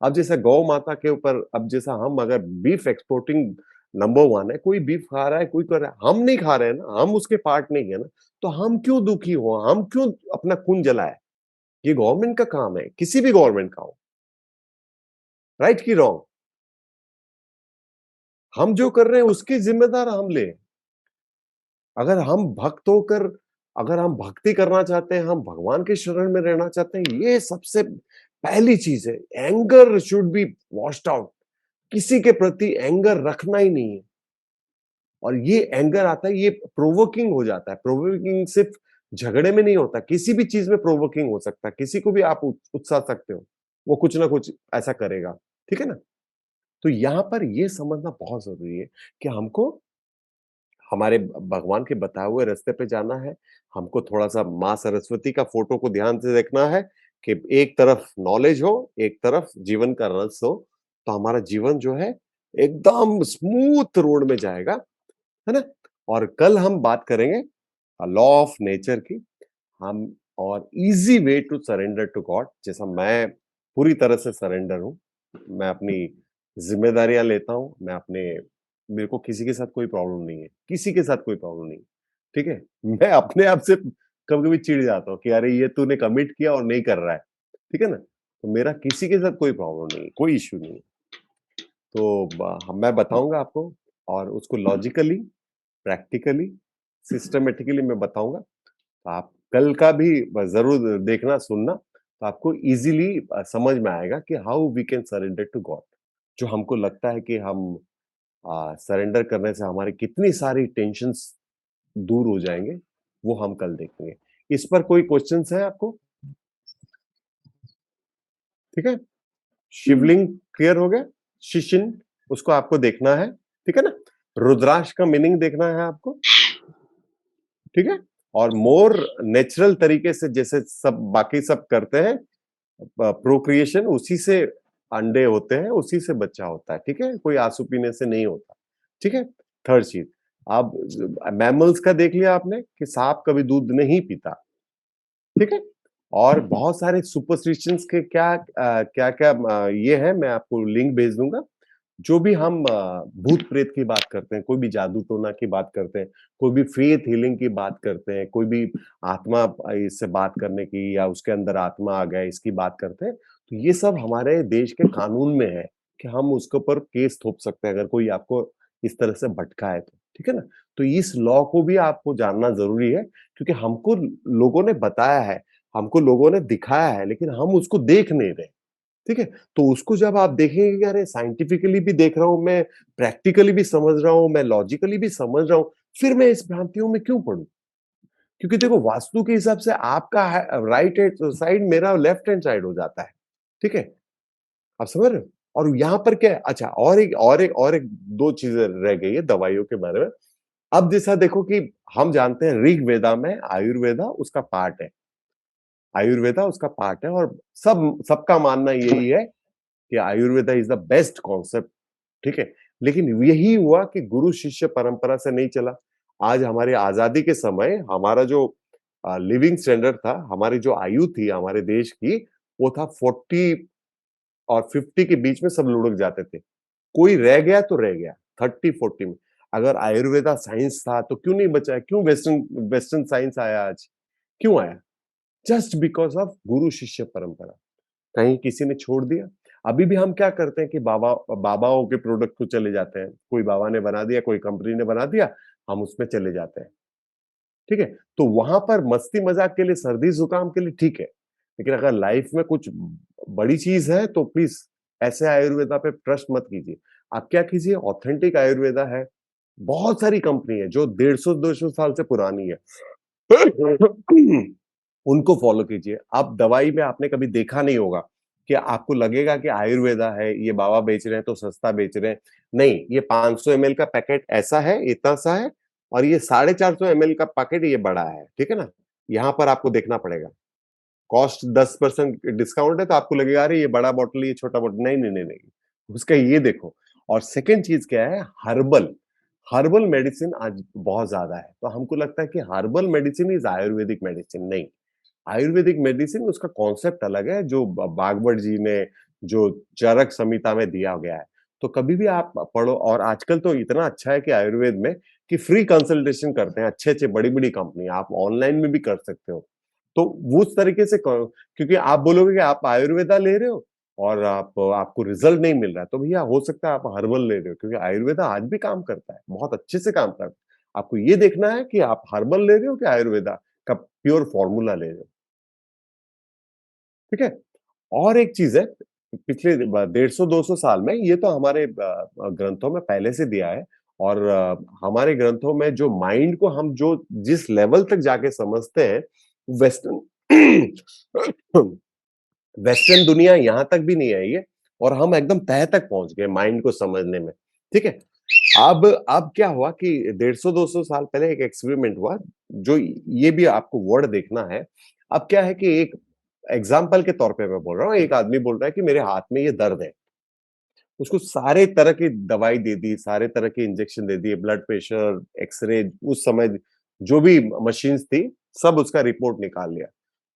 अब जैसे गौ माता के ऊपर, अब जैसा हम अगर बीफ एक्सपोर्टिंग नंबर 1 है, कोई बीफ खा रहा है, कोई कर रहा है, हम नहीं खा रहे हैं ना, हम उसके पार्ट नहीं है ना, तो हम क्यों दुखी हो, हम क्यों अपना खून जलाए? ये गवर्नमेंट का काम है, किसी भी गवर्नमेंट का हो, राइट की रॉन्ग? हम जो कर रहे हैं उसकी जिम्मेदार हम ले। अगर हम भक्त होकर, अगर हम भक्ति करना चाहते हैं, हम भगवान के शरण में रहना चाहते हैं, ये सबसे पहली चीज है। Anger should be washed out, किसी के प्रति एंगर रखना ही नहीं है। और ये एंगर आता है, ये प्रोवोकिंग हो जाता है। प्रोवोकिंग सिर्फ झगड़े में नहीं होता, किसी भी चीज में प्रोवोकिंग हो सकता है, किसी को भी आप उत्साह सकते हो, वो कुछ ना कुछ ऐसा करेगा, ठीक है ना। तो यहाँ पर ये समझना बहुत जरूरी है कि हमको हमारे भगवान के बताए हुए रास्ते पे जाना है। हमको थोड़ा-सा माँ सरस्वती का फ़ोटो को ध्यान से देखना है कि एक तरफ नॉलेज हो, एक तरफ जीवन का रस हो, तो हमारा जीवन जो है एकदम स्मूथ रोड में जाएगा, है ना? और कल हम बात करेंगे लॉ ऑफ नेचर की, हम और easy way to surrender to God. जैसा मैं पूरी तरह से सरेंडर हूँ, मैं अपनी ज़िम्मेदारियाँ लेता हूँ, मैं अपने मेरे को किसी के साथ कोई प्रॉब्लम नहीं है, किसी के साथ कोई प्रॉब्लम नहीं है, ठीक है? मैं अपने आप से कभी-कभी चिढ़ जाता हूँ कि अरे ये तूने कमिट किया और नहीं कर रहा है, ठीक है ना? तो मेरा किसी के साथ कोई प्रॉब्लम नहीं है, कोई इश्यू नहीं है। तो मैं बताऊँगा आपको और उसको लॉजिकली, प्रैक्टिकली, सिस्टमैटिकली मैं बताऊँगा। तो आप कल का भी ज़रूर देखना, सुनना, तो आपको ईज़िली समझ में आएगा कि how we can surrender to God. जो हमको लगता है कि हम सरेंडर करने से हमारी कितनी सारी टेंशन्स दूर हो जाएँगे, वो हम कल देखेंगे। इस पर कोई क्वेश्चन्स हैं आपको? ठीक है? शिवलिंग क्लियर हो गया? शिशिन उसको आपको देखना है, ठीक है ना? रुद्राक्ष का मीनिंग देखना है आपको, ठीक है? और मोर नेचुरल तरीके से जैसे सब बाकी सब करते हैं, प्रोक्रिएशन उसी से अंडे होते हैं, उसी से बच्चा होता है, ठीक है? कोई आंसू पीने से नहीं होता, ठीक है? थर्ड चीज, अब मैमल्स का देख लिया आपने कि सांप कभी दूध नहीं पीता, ठीक है? और बहुत सारे सुपरस्टिशंस के क्या-क्या ये है, मैं आपको लिंक भेज दूंगा। जो भी हम भूत प्रेत की बात करते हैं, कोई भी जादू टोना की बात करते हैं, कोई भी फेथ हीलिंग की बात करते हैं, कोई भी आत्मा इससे बात करने की या उसके अंदर आत्मा आ गया इसकी बात करते हैं, तो ये सब हमारे देश के कानून में है कि हम उसके ऊपर केस थोप सकते हैं अगर कोई आपको इस तरह से भटका है तो, ठीक है ना। तो इस लॉ को भी आपको जानना जरूरी है क्योंकि हमको लोगों ने बताया है, हमको लोगों ने दिखाया है, लेकिन हम उसको देख नहीं रहे, ठीक है? तो उसको जब आप देखेंगे कि अरे साइंटिफिकली भी देख रहा हूँ मैं, प्रैक्टिकली भी समझ रहा हूँ मैं, लॉजिकली भी समझ रहा हूँ, फिर मैं इस भ्रांतियों में क्यों पड़ूं? क्योंकि देखो वास्तु के हिसाब से आपका राइट हैंड साइड मेरा लेफ्ट हैंड साइड हो जाता है, ठीक है? आप समझ रहे हो? और यहाँ पर क्या है? अच्छा, और एक दो चीजें रह गई है दवाइयों के बारे में। अब जैसा देखो कि हम जानते हैं ऋग वेदा में आयुर्वेदा उसका पार्ट है, आयुर्वेदा उसका पार्ट है, और सबका मानना यही है कि Ayurveda is the best concept, ठीक है। लेकिन यही हुआ कि गुरु शिष्य परंपरा से नहीं चला। आज हमारी आजादी के समय हमारा जो लिविंग स्टैंडर्ड था, हमारी जो आयु थी हमारे देश की, वो था 40 और 50 के बीच में सब लुढ़क जाते थे। कोई रह गया तो रह गया 30-40 में। अगर आयुर्वेदा साइंस था तो क्यों नहीं बचा है? क्यों वेस्टर्न वेस्टर्न साइंस आया आज? क्यों आया? जस्ट बिकॉज ऑफ गुरु शिष्य परंपरा। कहीं किसी ने छोड़ दिया। अभी भी हम क्या करते हैं कि बाबाओं के प्रोडक्ट को चले जाते हैं। कोई बाबा ने बना दिया, कोई कंपनी ने बना दिया, हम उसमें चले जाते हैं, ठीक है। तो वहां पर मस्ती मजाक के लिए, सर्दी जुकाम के लिए ठीक है, लेकिन अगर लाइफ में कुछ बड़ी चीज है तो प्लीज ऐसे आयुर्वेदा पे ट्रस्ट मत कीजिए। आप क्या कीजिए, ऑथेंटिक आयुर्वेदा है, बहुत सारी कंपनी है जो 150-200 साल से पुरानी है, उनको फॉलो कीजिए। आप दवाई में आपने कभी देखा नहीं होगा कि आपको लगेगा कि आयुर्वेदा है, ये बाबा बेच रहे हैं तो सस्ता बेच रहे हैं। नहीं, ये 500 ml का पैकेट ऐसा है, इतना सा है, और ये 450 ml का पैकेट ये बड़ा है, ठीक है ना। यहाँ पर आपको देखना पड़ेगा। कॉस्ट 10% डिस्काउंट है तो आपको लगेगा अरे ये बड़ा बॉटल, ये छोटा बॉटल। नहीं नहीं नहीं नहीं, उसका ये देखो। और सेकंड चीज क्या है, हर्बल हर्बल मेडिसिन आज बहुत ज्यादा है, तो हमको लगता है कि herbal medicine is Ayurvedic medicine. नहीं, आयुर्वेदिक मेडिसिन उसका कॉन्सेप्ट अलग है, जो बागवट जी ने, जो चरक संहिता में दिया गया है। तो कभी भी आप पढ़ो, और आजकल तो इतना अच्छा है कि आयुर्वेद में कि फ्री कंसल्टेशन करते हैं अच्छे अच्छे बड़ी बड़ी कंपनी, आप ऑनलाइन में भी कर सकते हो। तो वो उस तरीके से क्योंकि आप बोलोगे कि आप आयुर्वेदा ले रहे हो और आपको रिजल्ट नहीं मिल रहा है, तो भैया हो सकता है आप हर्बल ले रहे हो, क्योंकि आयुर्वेदा आज भी काम करता है, बहुत अच्छे से काम करता है। आपको ये देखना है कि आप हर्बल ले रहे हो कि आयुर्वेदा का प्योर फॉर्मूला ले रहे हो, ठीक है। और एक चीज है, पिछले 150-200 साल में ये तो हमारे ग्रंथों में पहले से दिया है, और हमारे ग्रंथों में जो माइंड को हम जो जिस लेवल तक जाके समझते हैं, वेस्टर्न वेस्टर्न दुनिया यहां तक भी नहीं आई है, और हम एकदम तह तक पहुंच गए माइंड को समझने में, ठीक है। अब क्या हुआ कि 150-200 साल पहले एक एक्सपेरिमेंट हुआ, जो ये भी आपको वर्ड देखना है। अब क्या है कि एक एग्जाम्पल के तौर पे मैं बोल रहा हूँ, एक आदमी बोल रहा है कि मेरे हाथ में ये दर्द है। उसको सारे तरह की दवाई दे दी, सारे तरह के इंजेक्शन दे दिए, ब्लड प्रेशर, एक्सरे, उस समय जो भी मशीन्स थी, सब उसका रिपोर्ट निकाल लिया।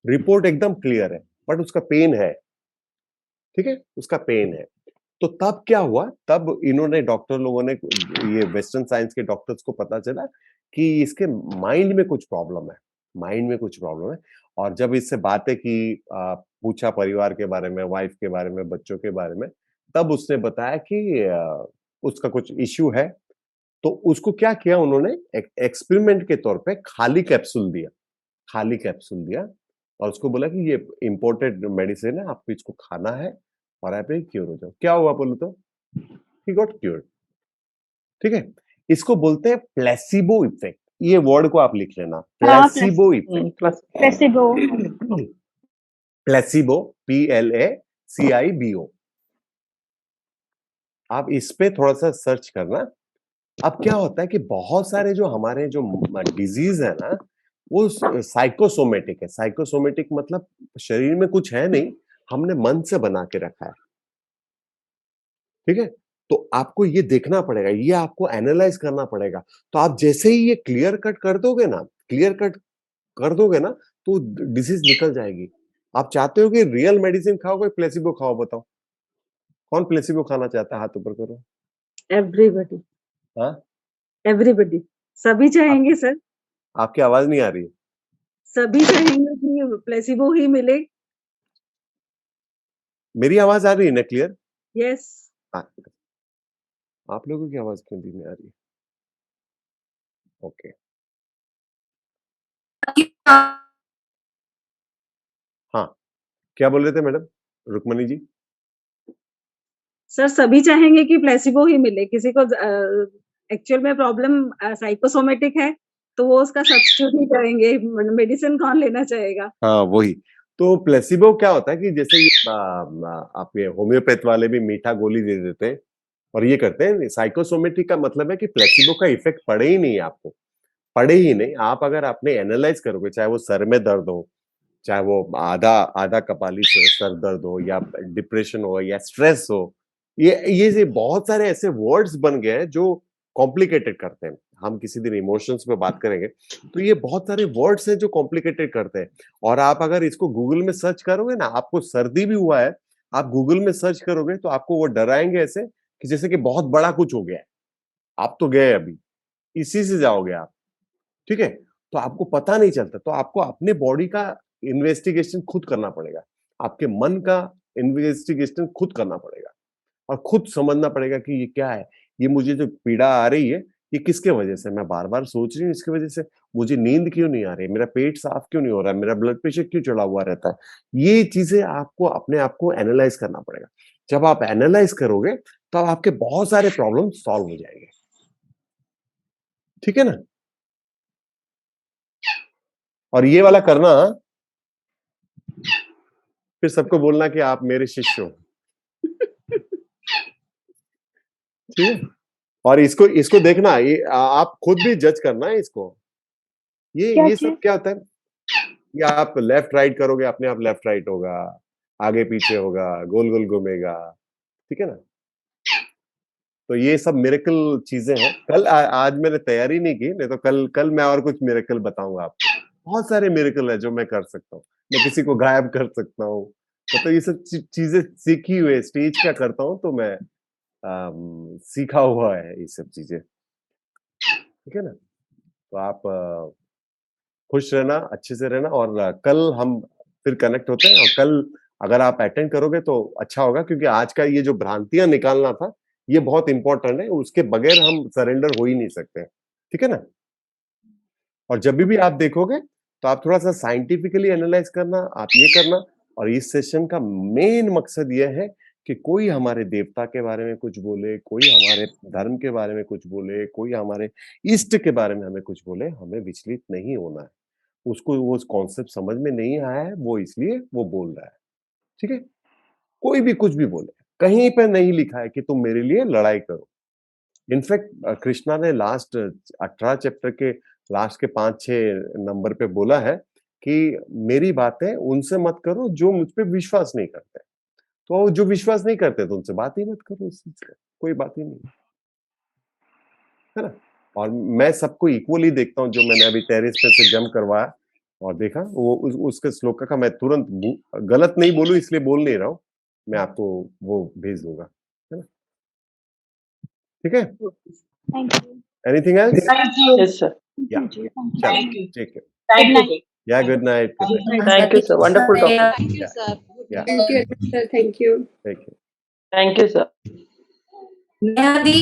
रिपोर्ट एकदम क्लियर है, बट उसका पेन है, ठीक है, उसका पेन है। तो तब क्या हुआ, तब इन्होंने डॉक्टर लोगों ने, ये वेस्टर्न साइंस के डॉक्टर्स को पता चला कि इसके माइंड में कुछ प्रॉब्लम है, माइंड में कुछ प्रॉब्लम है। और जब इससे बातें की, पूछा परिवार के बारे में, वाइफ के बारे में, बच्चों के बारे में, तब उसने बताया कि उसका कुछ इश्यू है। तो उसको क्या किया उन्होंने, एक एक्सपेरिमेंट के तौर पे खाली कैप्सूल दिया, खाली कैप्सूल दिया, और उसको बोला कि ये इंपोर्टेड मेडिसिन है, आपको इसको खाना है और आप क्योर हो जाओ। क्या हुआ बोलो तो, ही गॉट क्योर्ड, ठीक है। इसको बोलते हैं प्लेसिबो इफेक्ट। ये वर्ड को आप लिख लेना, हाँ, placebo effect. Plus placebo. Placebo, PLACIBO। आप इस पे थोड़ा सा सर्च करना। अब क्या होता है कि बहुत सारे जो हमारे जो डिजीज है ना, वो साइकोसोमेटिक है। साइकोसोमेटिक मतलब शरीर में कुछ है नहीं, हमने मन से बना के रखा है, ठीक है। तो आपको ये देखना पड़ेगा, ये आपको एनालाइज करना पड़ेगा। तो आप जैसे ही ये क्लियर कट कर दोगे ना, क्लियर कट कर दोगे ना, तो डिजीज निकल जाएगी। आप चाहते हो कि रियल मेडिसिन खाओगे, प्लेसिबो खाओ? बताओ, कौन प्लेसिबो खाना चाहता है? हाथ ऊपर करो। एवरीबडी, हाँ, एवरीबडी, सभी आप, चाहेंगे सर, आपकी आवाज नहीं आ रही है। सभी चाहेंगे कि प्लेसिबो ही मिले। मेरी आवाज आ रही है ना क्लियर? यस, हाँ, आप लोगों की आवाज क्यों धीमी आ रही है? ओके, हाँ, क्या बोल रहे थे मैडम रुक्मणी जी? सर सभी चाहेंगे कि प्लेसिबो ही मिले। किसी को एक्चुअल में प्रॉब्लम साइकोसोमेटिक है, तो वो उसका सब्स्टिट्यूट ही करेंगे। मेडिसिन कौन लेना चाहेगा? हाँ, वही। तो प्लेसिबो क्या होता है कि जैसे ये आप ये होम्योपैथ वाले भी मीठा गोली दे देते हैं, और ये करते हैं। साइकोसोमेट्रिक का मतलब है कि प्लेसिबो का इफेक्ट पड़े ही नहीं आपको, पड़े ही नहीं। आप अगर आपने एनालाइज करोगे, चाहे वो सर में दर्द हो, चाहे वो आधा आधा कपाली सर दर्द हो, या डिप्रेशन हो, या स्ट्रेस हो, ये बहुत सारे ऐसे वर्ड्स बन गए हैं जो कॉम्प्लिकेटेड करते हैं। हम किसी दिन इमोशंस पे बात करेंगे, तो ये बहुत सारे वर्ड्स हैं जो कॉम्प्लिकेटेड करते हैं। और आप अगर इसको गूगल में सर्च करोगे ना, आपको सर्दी भी हुआ है, आप गूगल में सर्च करोगे तो आपको वो डराएंगे ऐसे कि जैसे कि बहुत बड़ा कुछ हो गया है। आप तो गए अभी, इसी से जाओगे आप, ठीक है? तो आपको पता नहीं चलता। तो आपको अपने बॉडी का इन्वेस्टिगेशन खुद करना पड़ेगा, आपके मन का इन्वेस्टिगेशन खुद करना पड़ेगा, और खुद समझना पड़ेगा कि ये क्या है, ये मुझे जो पीड़ा आ रही है ये किसके वजह से, मैं बार बार सोच रही हूँ इसकी वजह से, मुझे नींद क्यों नहीं आ रही, मेरा पेट साफ क्यों नहीं हो रहा है, मेरा ब्लड प्रेशर क्यों चढ़ा हुआ रहता है। ये चीजें आपको अपने आप को एनालाइज करना पड़ेगा। जब आप एनालाइज करोगे तो आपके बहुत सारे प्रॉब्लम सॉल्व हो जाएंगे, ठीक है ना? और ये वाला करना, फिर सबको बोलना कि आप मेरे शिष्य हो, ठीक है? और इसको इसको देखना, ये आप खुद भी जज करना है इसको। ये सब क्या होता है, ये आप लेफ्ट राइट करोगे, अपने आप लेफ्ट राइट होगा, आगे पीछे होगा, गोल गोल घूमेगा, ठीक है ना? तो ये सब मिरेकल चीजें हैं। कल आज मैंने तैयारी नहीं की, नहीं तो कल मैं और कुछ मिरेकल बताऊंगा आपको। बहुत सारे मिरेकल है जो मैं कर सकता हूँ। मैं किसी को गायब कर सकता हूँ, तो ये सब चीजें सीखी हुई, स्टेज क्या करता हूँ तो मैं सीखा हुआ है ये सब चीजें, ठीक है ना? तो आप खुश रहना, अच्छे से रहना, और कल हम फिर कनेक्ट होते हैं। और कल अगर आप अटेंड करोगे तो अच्छा होगा, क्योंकि आज का ये जो भ्रांतियां निकालना था ये बहुत इंपॉर्टेंट है, उसके बगैर हम सरेंडर हो ही नहीं सकते, ठीक है ना? और जब भी आप देखोगे तो आप थोड़ा सा साइंटिफिकली एनालाइज करना, आप ये करना। और इस सेशन का मेन मकसद ये है कि कोई हमारे देवता के बारे में कुछ बोले, कोई हमारे धर्म के बारे में कुछ बोले, कोई हमारे इष्ट के बारे में हमें कुछ बोले, हमें विचलित नहीं होना है। उसको वो कॉन्सेप्ट समझ में नहीं आया है, वो इसलिए वो बोल रहा है, ठीक है? कोई भी कुछ भी बोले, कहीं पे नहीं लिखा है कि तुम मेरे लिए लड़ाई करो। इनफैक्ट कृष्णा ने लास्ट 18 चैप्टर के लास्ट के 5-6 नंबर पे बोला है कि मेरी बातें उनसे मत करो जो मुझ पे विश्वास नहीं करते। तो जो विश्वास नहीं करते तो उनसे बात ही मत करो, कोई बात ही नहीं, है ना? और मैं सबको इक्वली देखता हूँ। जो मैंने अभी टेरेस पे से जंप करवाया और देखा, वो उसके श्लोक का मैं तुरंत गलत नहीं बोलूं इसलिए बोल नहीं रहा हूँ, मैं आपको वो भेज दूंगा, है ना? ठीक है? Thank you. Anything else? Thank you. Yes, sir. Yeah. Thank you. चलो, Thank you. ठीक है। Thank you, sir. या good night. Thank you, sir. Wonderful talk. Thank you, sir. Yeah. Thank you, sir. Thank you. Thank you. Thank you, sir. Neha the